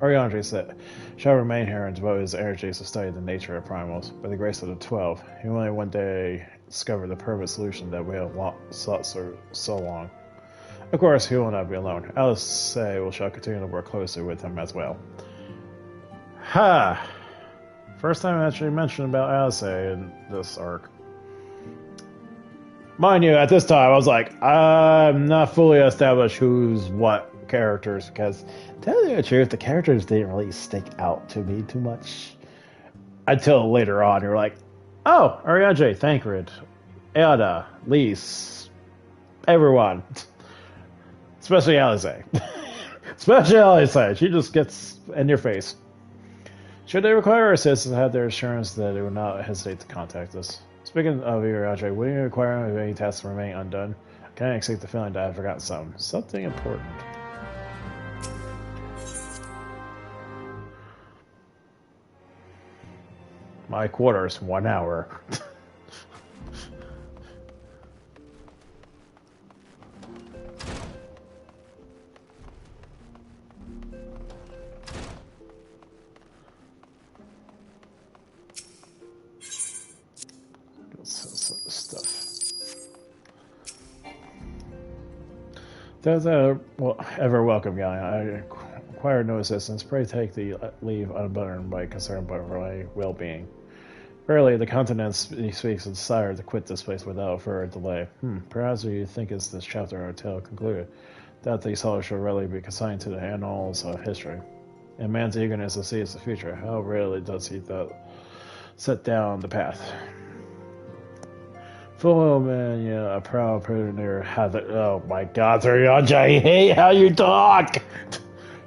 Oriandre said, shall remain here and devote his energies to study the nature of primals. By the grace of the 12, he will one day discover the perfect solution that we have sought so long. Of course, he will not be alone. Alice shall continue to work closely with him as well. Ha! First time I actually mentioned about Alice in this arc. Mind you, at this time, I was like, I'm not fully established who's what characters, because to tell you the truth, the characters didn't really stick out to me too much. Until later on, you're like, oh, Ariadne, Thancred, Ada, Lise, everyone. Especially Alisaie. Especially Alisaie. She just gets in your face. Should they require our assistance, have their assurance that they would not hesitate to contact us. Speaking of Ariadne, would you require any tasks to remain undone? I can't accept the feeling that I've forgotten something important. My quarters, 1 hour. That's ever welcome, guy. I require no assistance. Pray take the leave unburdened by concern but for my well-being. Verily, the continent speaks a desire to quit this place without further delay. Perhaps you think as this chapter or tale concluded, that these souls shall really be consigned to the annals of history. And man's eagerness to see its future, how rarely does he set down the path? Full man, yeah, a proud prisoner hath it. Oh my God, Ariadne, I hate how you talk!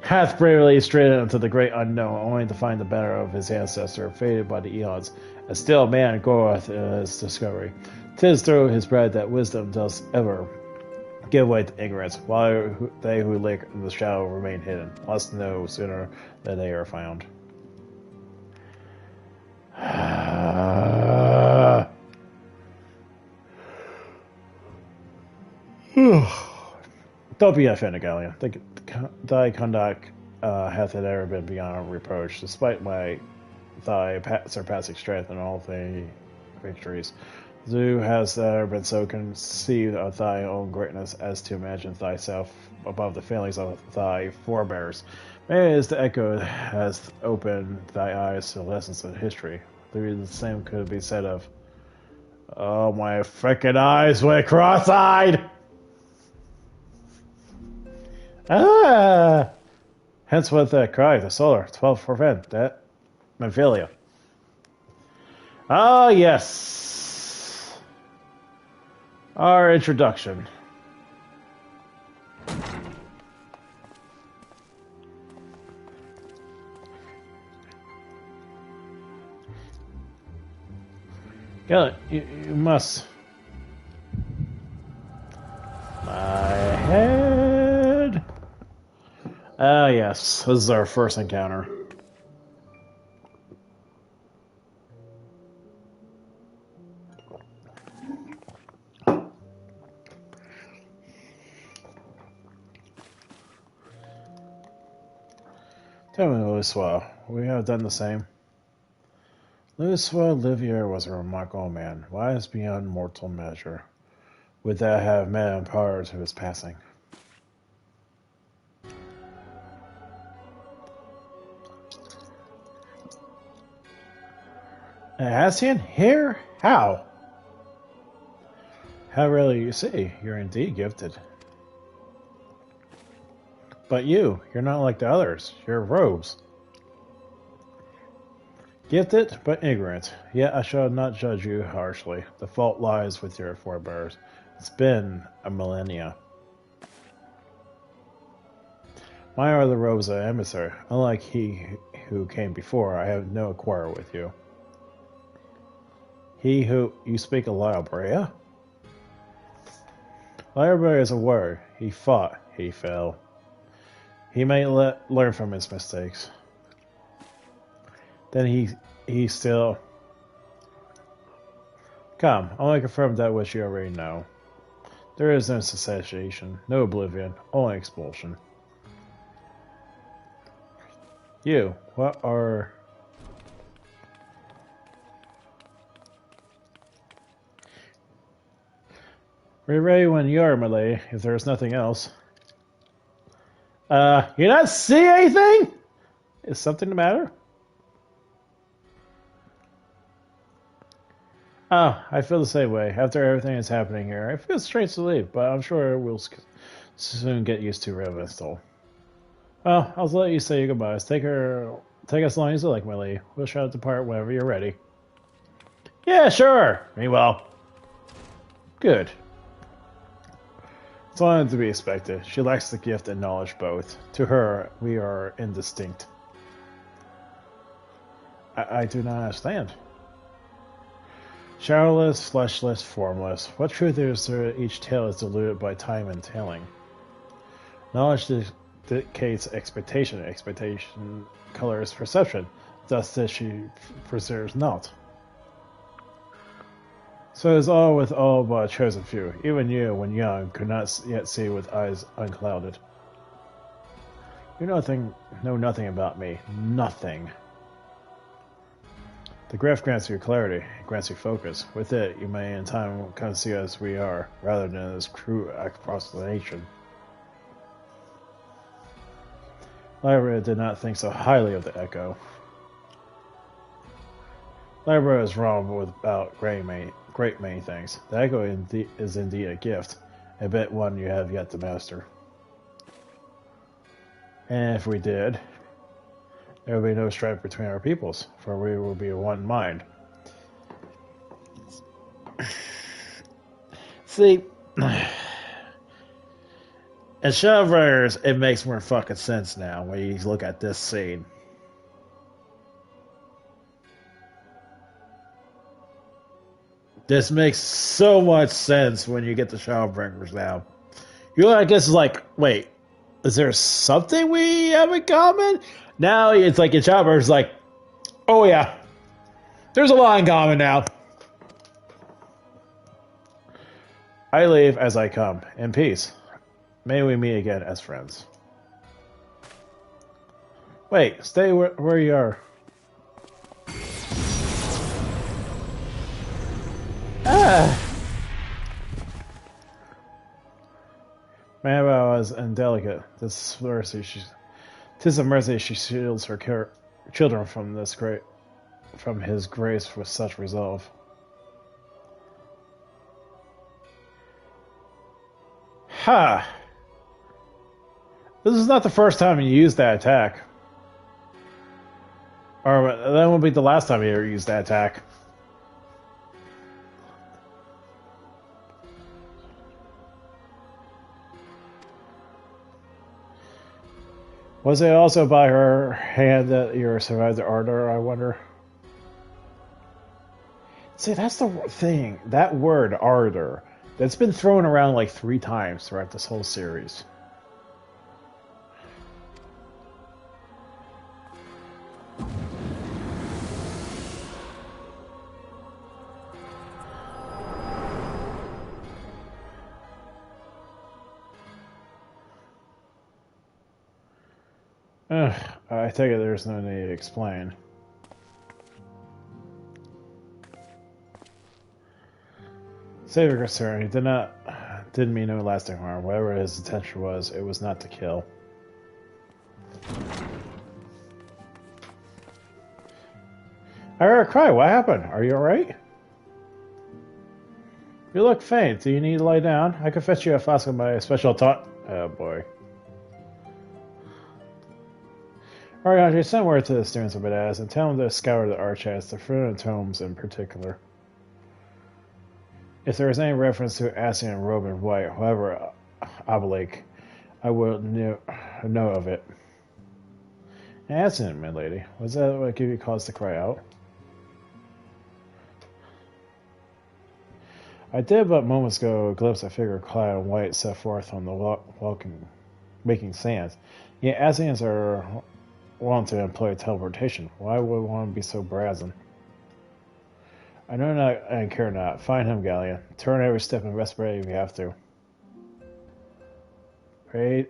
Hath bravely strayed into the great unknown, only to find the banner of his ancestor faded by the eons. And still man goeth in his discovery. 'Tis through his pride that wisdom does ever give way to ignorance, while they who lurk in the shadow remain hidden, must know sooner than they are found. Don't be offended, Galleon. Thy conduct hath it ever been beyond reproach, despite thy surpassing strength in all thy victories. Who has ever been so conceived of thy own greatness as to imagine thyself above the failings of thy forebears? Maybe as the echo has opened thy eyes to the lessons of history. The same could be said of... Oh, my frickin' eyes went cross-eyed! Ah! Hence what that cry, the solar, 12 prevent, that Memphilia. Ah, yes! Our introduction. Get it, you must. My head. Ah, yes, this is our first encounter. Tell me, Louis, we have done the same. Louis Olivier was a remarkable man, wise beyond mortal measure. Would that have met him prior to his passing? Asian? Here? How? How rarely you see. You're indeed gifted. But you're not like the others. You're robes. Gifted, but ignorant. Yet I shall not judge you harshly. The fault lies with your forebears. It's been a millennia. Mine are the robes of emissary. Unlike he who came before, I have no quarrel with you. He who... You speak of Liabrea? Liabrea is a word. He fought. He fell. He may learn from his mistakes. Then he still... Come, I want to confirm that which you already know. There is no cessation, no oblivion, only expulsion. You, what are... We're ready when you are, Malay, if there's nothing else. You not see anything? Is something the matter? Oh, I feel the same way. After everything that's happening here, I feel strange to leave, but I'm sure we'll soon get used to Revenstall. Well, I'll let you say your goodbyes. Take as long as you like, Millie. We'll try to depart whenever you're ready. Yeah, sure. Meanwhile, good. It's all to be expected. She lacks the gift and knowledge both. To her, we are indistinct. I do not understand. Shadowless, fleshless, formless. What truth is there each tale is diluted by time and telling? Knowledge dictates expectation. Expectation colors perception. Thus that she preserves not. So it is all with all but a chosen few. Even you, when young, could not yet see with eyes unclouded. You know nothing about me. Nothing. The graph grants you clarity, it grants you focus. With it, you may in time come to see us we are, rather than as crude approximation. Lyra did not think so highly of the Echo. Lyra is wrong about great many things. The Echo is indeed a gift, a bit one you have yet to master. And if we did, there will be no strife between our peoples, for we will be one mind. See, in Shadow of Riders, it makes more fucking sense now when you look at this scene. This makes so much sense when you get the Shadowbringers now. You look at this is like, wait, is there something we have in common? Now it's like in Shadowbringers, like, oh yeah, there's a lot in common now. I leave as I come, in peace. May we meet again as friends. Wait, stay where you are. Ah! Mabel was indelicate. Tis a mercy she shields her children from his grace with such resolve. Ha! This is not the first time you used that attack. Or that won't be the last time you ever used that attack. Was it also by her hand that you survived the ardor, I wonder? See, that's the thing. That word, ardor, that's been thrown around like 3 times throughout this whole series. I take it there's no need to explain. Save your concern. He didn't mean no lasting harm. Whatever his intention was, it was not to kill. I heard a cry. What happened? Are you alright? You look faint. Do you need to lie down? I can fetch you a flask of my special tonic. Oh boy. Alright, Andre, send word to the students of Badass and tell them to scour the archives, the Fruit tomes in particular. If there is any reference to Asian and robe in white, however oblique, I will know of it. An accident, my lady. Was that what gave you cause to cry out? I did but moments ago glimpse a figure clad in white set forth on the making sands. Yet Asians are want to employ teleportation. Why would one be so brazen? I know not and care not. Find him, Galleon. Turn every step and respirate if you have to. Pray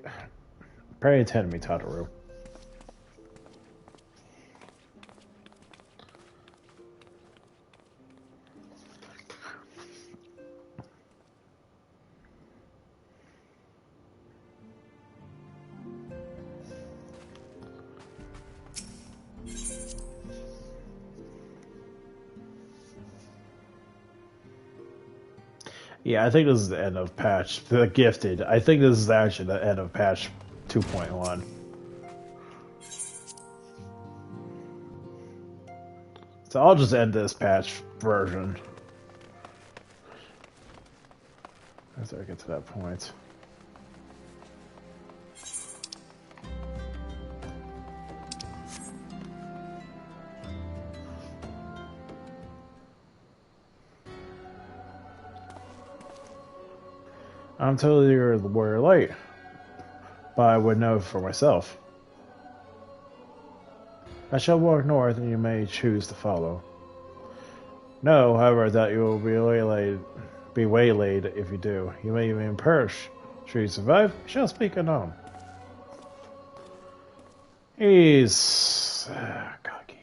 attend me, Tataru. Yeah, I think this is the end of patch. The Gifted. I think this is actually the end of patch 2.1. So I'll just end this patch version. After I get to that point. I'm totally you're the warrior light, but I would know for myself. I shall walk north, and you may choose to follow. Know, however, that you will be waylaid if you do. You may even perish. Should you survive, you shall speak anon. He's cocky.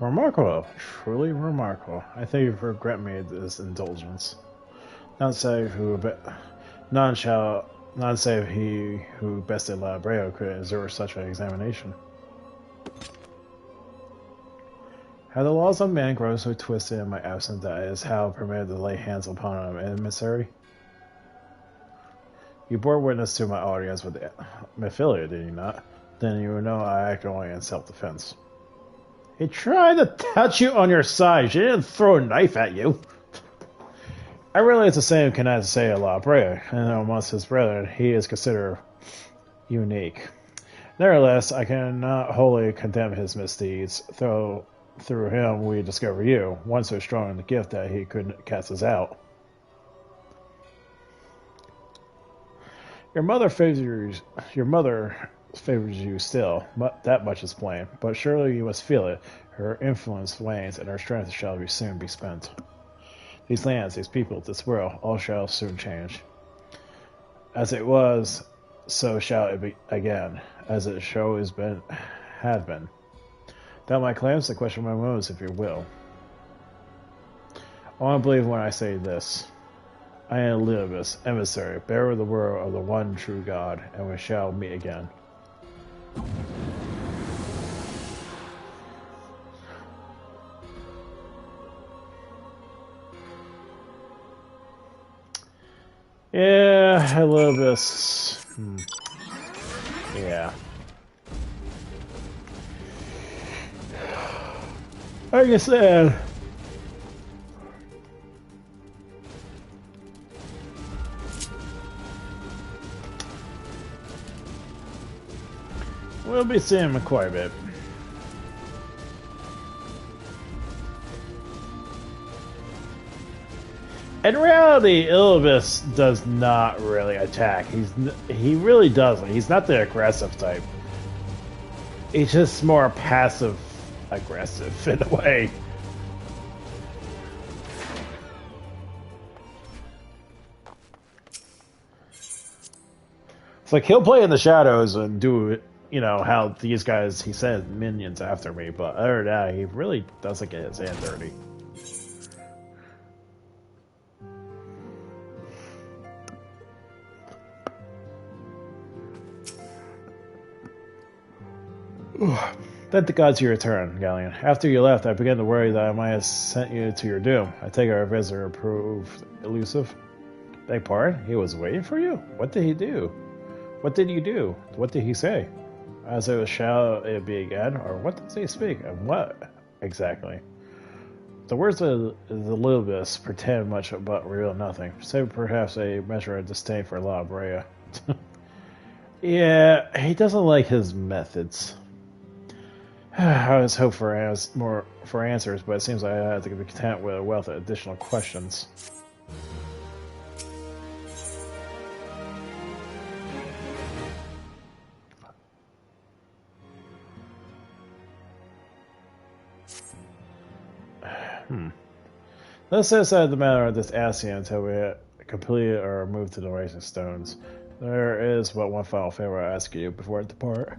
Remarkable, truly remarkable. I thank you for granting me this indulgence. Not save who be- none shall none save he who bested Labreo could endure such an examination. Have the laws of man grown so twisted in my absence that it is how permitted to lay hands upon an emissary? You bore witness to my audience with Mephilia, did you not? Then you know I act only in self-defense. He tried to touch you on your side. She didn't throw a knife at you. I realize the same cannot say of La Brea, and amongst his brethren, he is considered unique. Nevertheless, I cannot wholly condemn his misdeeds, though through him we discover you, one so strong in the gift that he couldn't cast us out. Your mother favors you still, that much is plain, but surely you must feel it. Her influence wanes, and her strength shall soon be spent. These lands, these people, this world, all shall soon change. As it was, so shall it be again, as it had been. Doubt my claims to question my motives, if you will. I want to believe when I say this. I am Elizabeth, emissary, bearer of the word of the one true God, and we shall meet again. Yeah, Elizabeth. Yeah. Like I said, we'll be seeing him quite a bit. In reality, Ilibis does not really attack. He really doesn't. He's not the aggressive type. He's just more passive aggressive in a way. It's like he'll play in the shadows and do, you know, how these guys, he said minions after me, but other than that, he really doesn't get his hand dirty. Thank the gods you return, Galleon. After you left, I began to worry that I might have sent you to your doom. I take our visitor proved elusive. Beg pardon? He was waiting for you? What did he do? What did you do? What did he say? As it was, shall it be again? Or what does he speak? And what exactly? The words of the Elizabeth pretend much but reveal nothing, save perhaps a measure of disdain for La Brea. Yeah, he doesn't like his methods. I always hope for answers, but it seems like I have to be content with a wealth of additional questions. Let's set aside the matter of this ASEAN until we complete or move to the Rising Stones. There is but one final favor I ask you before I depart.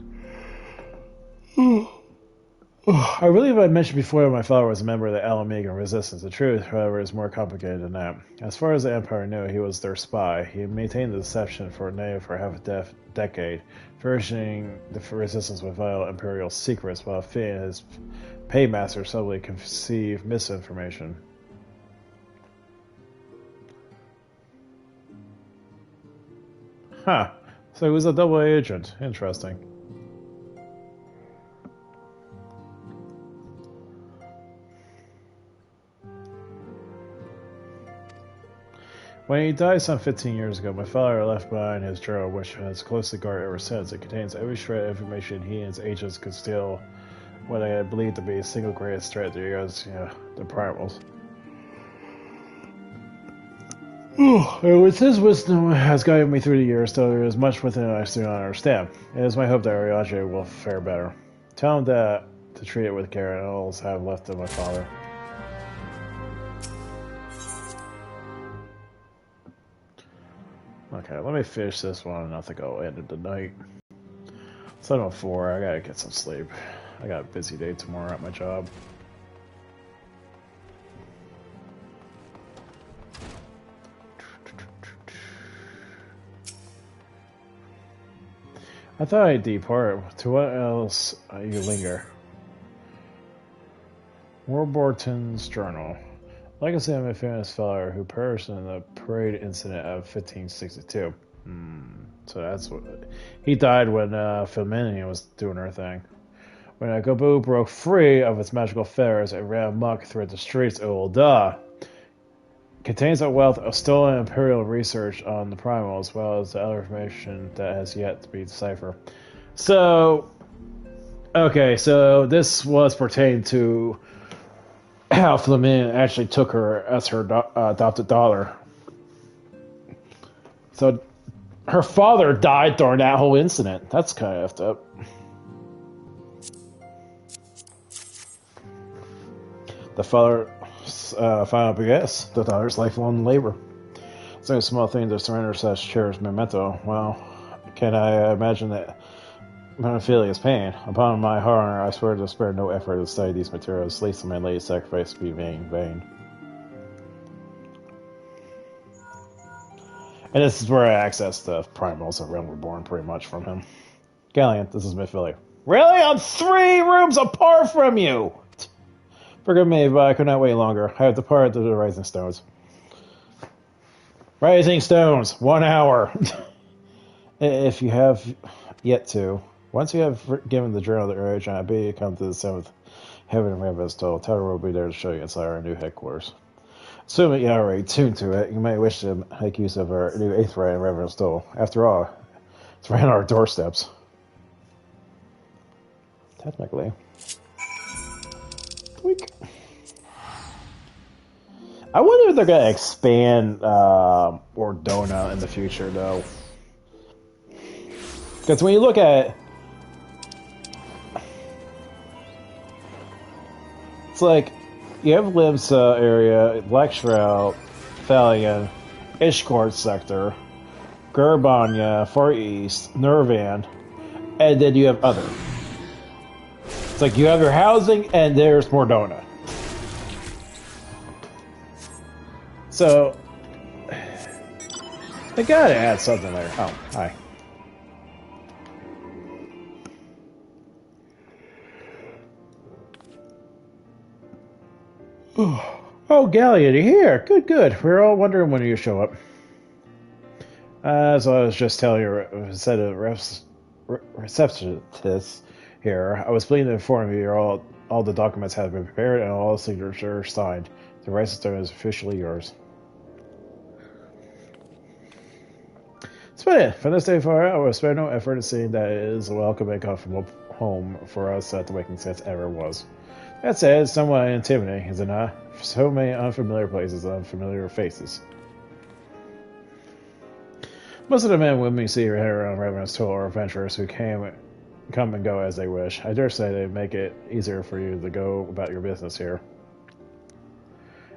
I believe I mentioned before that my father was a member of the Alamegan resistance. The truth, however, is more complicated than that. As far as the Empire knew, he was their spy. He maintained the deception for half a decade, furnishing the resistance with vital Imperial secrets while Finn and his paymaster subtly conceived misinformation. Huh. So he was a double agent. Interesting. When he died some 15 years ago, my father left behind his journal, which has closely guarded ever since. It contains every shred of information he and his agents could steal what I believed to be the single greatest threat to you guys, the primals. And with his wisdom has guided me through the years, though there is much within it I still don't understand. It is my hope that Ariaje will fare better. Tell him that to treat it with care, and I'll have left to my father. Okay, let me finish this one, and I think I'll end it tonight. 7:04, I gotta get some sleep. I got a busy day tomorrow at my job. I thought I'd depart. To what else you linger? Warburton's Journal. Legacy of a famous fellow who perished in the parade incident of 1562. So that's what... He died when Flaminian was doing her thing. When a Gobu broke free of its magical fetters, it ran amok through the streets of Ul'dah. Contains a wealth of stolen imperial research on the primal, as well as the other information that has yet to be deciphered. So, okay, so this was pertaining to how Flamin actually took her as her adopted daughter. So, her father died during that whole incident. That's kind of effed up. The father found BS, the daughter's lifelong labor. It's no small thing to surrender such cherished memento. Well, can I imagine that Monophilia's pain? Upon my honor, I swear to spare no effort to study these materials, least my late sacrifice be vain. And this is where I access the primals of Realm Reborn pretty much from him. Galleon, this is Myphilia. Really? I'm 3 rooms apart from you! Forgive me, but I could not wait longer. I have departed to the Rising Stones. Rising Stones! 1 hour! If you have yet to. Once you have given the journal the urge, I bid you come to the 7th Heaven of Raven's Toll. Tyler will be there to show you inside our new headquarters. Assuming you're already tuned to it, you may wish to make use of our new 8th right in Raven's Toll. After all, it's right on our doorsteps. Technically. Tweak. I wonder if they're going to expand Ordona in the future, though. Because when you look at... It's like, you have Limsa area, Black Shroud, Thalion, Ishkord sector, Gurbanya, Far East, Nervan, and then you have other. It's like you have your housing, and there's Mordona. So, they gotta add something there. Oh, hi. Oh, Galleon, you're here. Good, good. We were all wondering when you show up. As I was just telling you, said a receptionist here, I was pleased to inform you all the documents have been prepared and all signatures signed. The Rising Stone is officially yours. Splendid. From this day forward, I will spare no effort in seeing that it is a welcome and comfortable home for us that the Waking Sense ever was. That said, it's somewhat intimidating, is it not? So many unfamiliar places, unfamiliar faces. Most of the men and women you see here around Ravenous Toll are adventurers who come and go as they wish. I dare say they make it easier for you to go about your business here.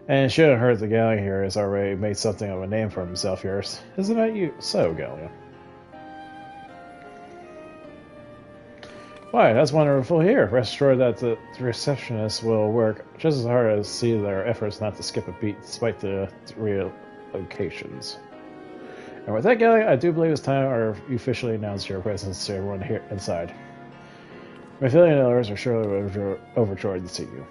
And it shouldn't hurt the Galleon here has already made something of a name for himself here. Isn't that you? So, Galleon. Why, that's wonderful here. Rest assured that the receptionist will work just as hard as see their efforts not to skip a beat despite the relocations. And with that, Galleon, I do believe it's time you officially announce your presence to everyone here inside. My family and others are surely overjoyed to see you.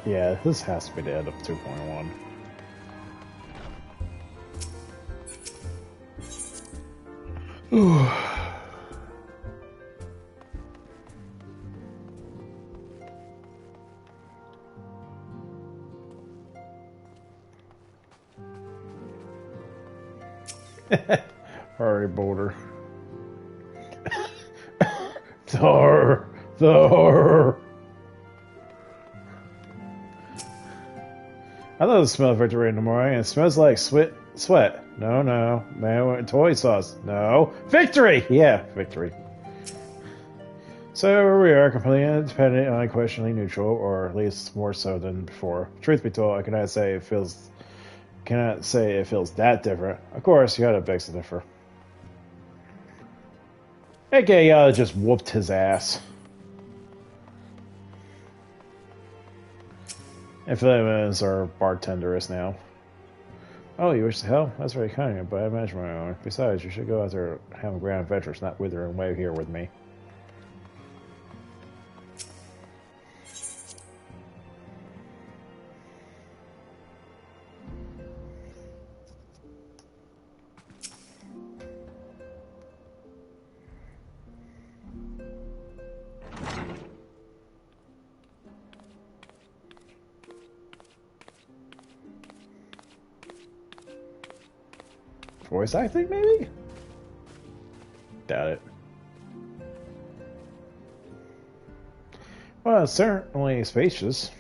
Yeah, this has to be the end of 2.1. Ooh. Hurry, Boulder. Thor. I love the smell of victory in the morning. It smells like sweat. No, man, toy sauce. No, victory. Yeah, victory. So here we are, completely independent, unquestionably neutral, or at least more so than before. Truth be told, I cannot say it feels that different. Of course, Yoda begs to differ. AKA Yoda just whooped his ass. And Philip is our bartender is now. Oh, you wish to help? That's very kind of you, but I imagine my own. Besides, you should go out there and have grand adventures, not withering away here with me. Voice acting, maybe? Doubt it. Well, it's certainly spacious.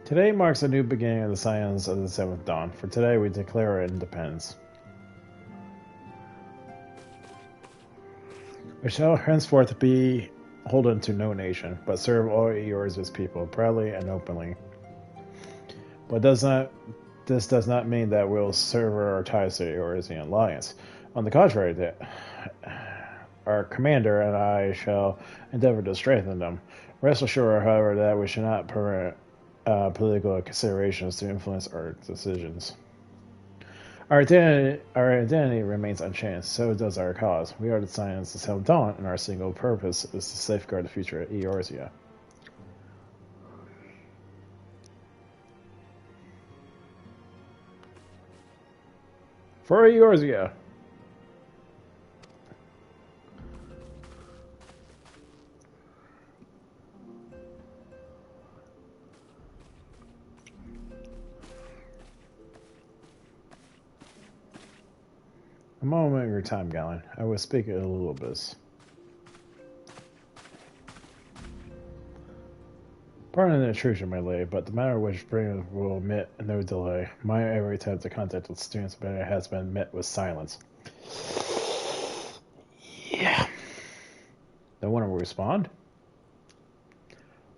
Today marks a new beginning of the science of the seventh dawn. For today, we declare our independence. We shall henceforth be beholden to no nation, but serve all yours as people, proudly and openly. But this does not mean that we'll sever our ties to the Eurasian alliance. On the contrary, our commander and I shall endeavor to strengthen them. Rest assured, however, that we should not permit political considerations to influence our decisions. Our identity remains unchanged, so does our cause. We are the science of Seventh Dawn, and our single purpose is to safeguard the future of Eorzea. For Eorzea! A moment of your time, Galen. I will speak a little bit. Pardon the intrusion, my lady, but the matter which brings will admit no delay. My every attempt to contact the students has been met with silence. Yeah. No one will respond?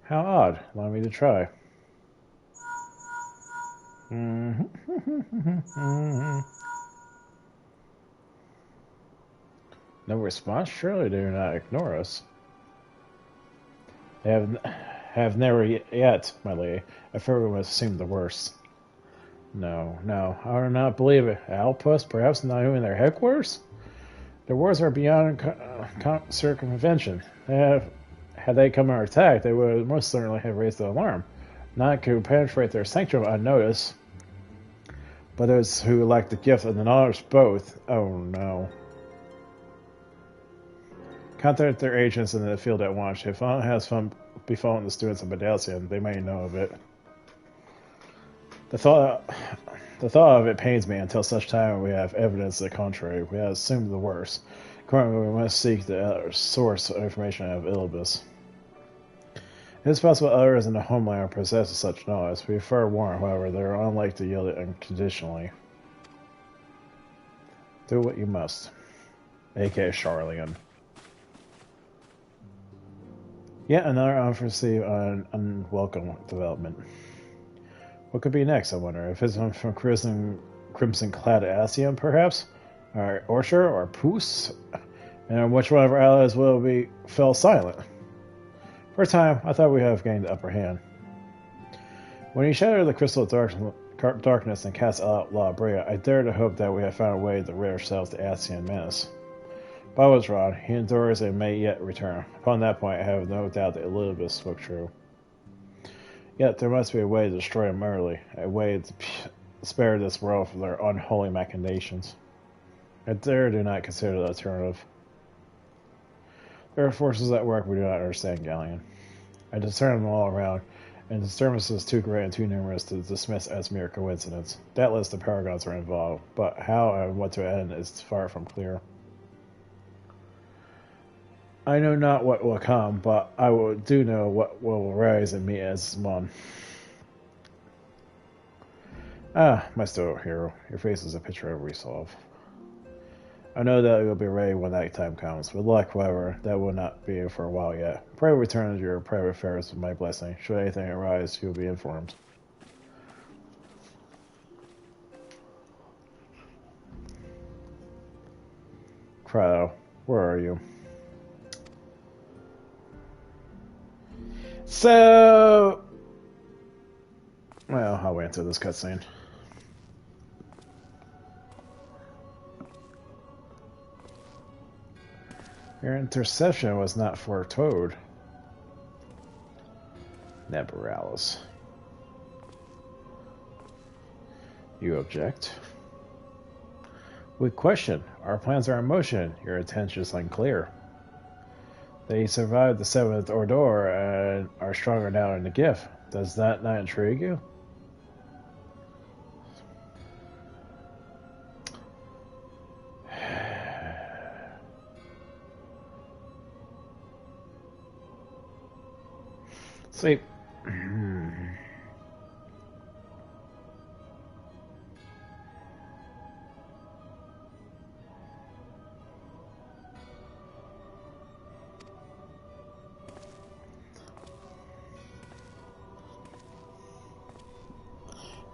How odd. Allow me to try. No response? Surely they do not ignore us. They have never yet, my lady. I fear we must assume the worst. No, I do not believe it. Outposts, perhaps not even their headquarters? Their wars are beyond circumvention. Had they come and attacked, they would most certainly have raised the alarm. Not to penetrate their sanctum unnoticed. But those who lack the gift and the knowledge both, oh no. Contact their agents in the field at once. If anything has befallen the students of Badalcian, they may know of it. The thought of it pains me until such time we have evidence to the contrary. We have assumed the worst. Currently, we must seek the source of information of Ilibis. It is possible others in the homeland possess such knowledge. We are forewarned, however, they are unlikely to yield it unconditionally. Do what you must. A.K.A. Charlian. Yet another unforeseen unwelcome development. What could be next, I wonder? If it's from crimson-clad Asian, perhaps? Or Orcher, or Poos? And which one of our allies fell silent? For a time, I thought we have gained the upper hand. When he shattered the crystal darkness and cast out La Brea, I dared to hope that we had found a way to rid ourselves of the Asian menace. But I was wrong. He endures and may yet return. Upon that point, I have no doubt that Elizabeth spoke true. Yet there must be a way to destroy him early, a way to spare this world from their unholy machinations. I do not consider the alternative. There are forces at work we do not understand, Galleon. I discern them all around, and the disturbance is too great and too numerous to dismiss as mere coincidence. Doubtless the Paragons are involved, but how and what to end is far from clear. I know not what will come, but I do know what will arise in me as one. Ah, my stoic hero, your face is a picture of resolve. I know that you'll be ready when that time comes. With luck, however, that will not be for a while yet. Pray return to your private affairs with my blessing. Should anything arise, you will be informed. Cryo, where are you? So... Well, I'll wait until this cutscene. Your intercession was not foretold. Neberalis. You object? We question. Our plans are in motion. Your intention is unclear. They survived the seventh order and are stronger now in the gift. Does that not intrigue you? See.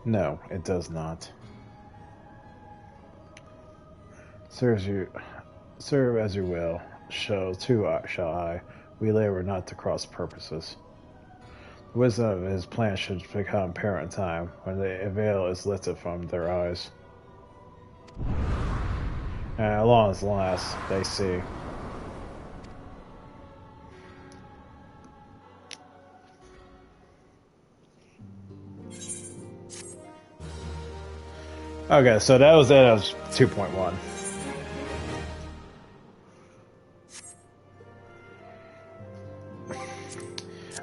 No, it does not. Serve as you will. Shall I. We labor not to cross purposes. The wisdom of his plan should become apparent in time, when the veil is lifted from their eyes. And at long as last, they see. Okay, so that was it. That was 2.1.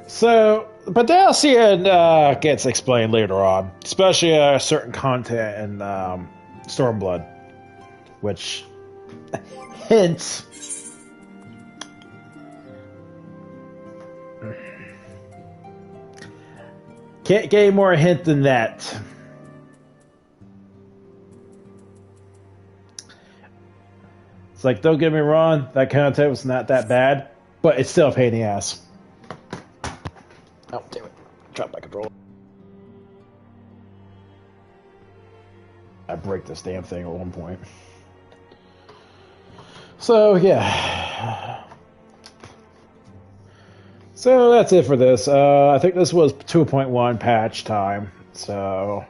So, but DLC gets explained later on, especially certain content in Stormblood, which hints. Can't get any more hint than that. It's like, don't get me wrong, that content was not that bad, but it's still a pain in the ass. Oh, damn it. Drop my controller. I break this damn thing at one point. So, yeah. So, that's it for this. I think this was 2.1 patch time. So,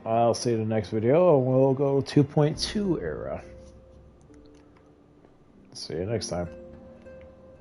I'll see you in the next video, and we'll go 2.2 era. See you next time.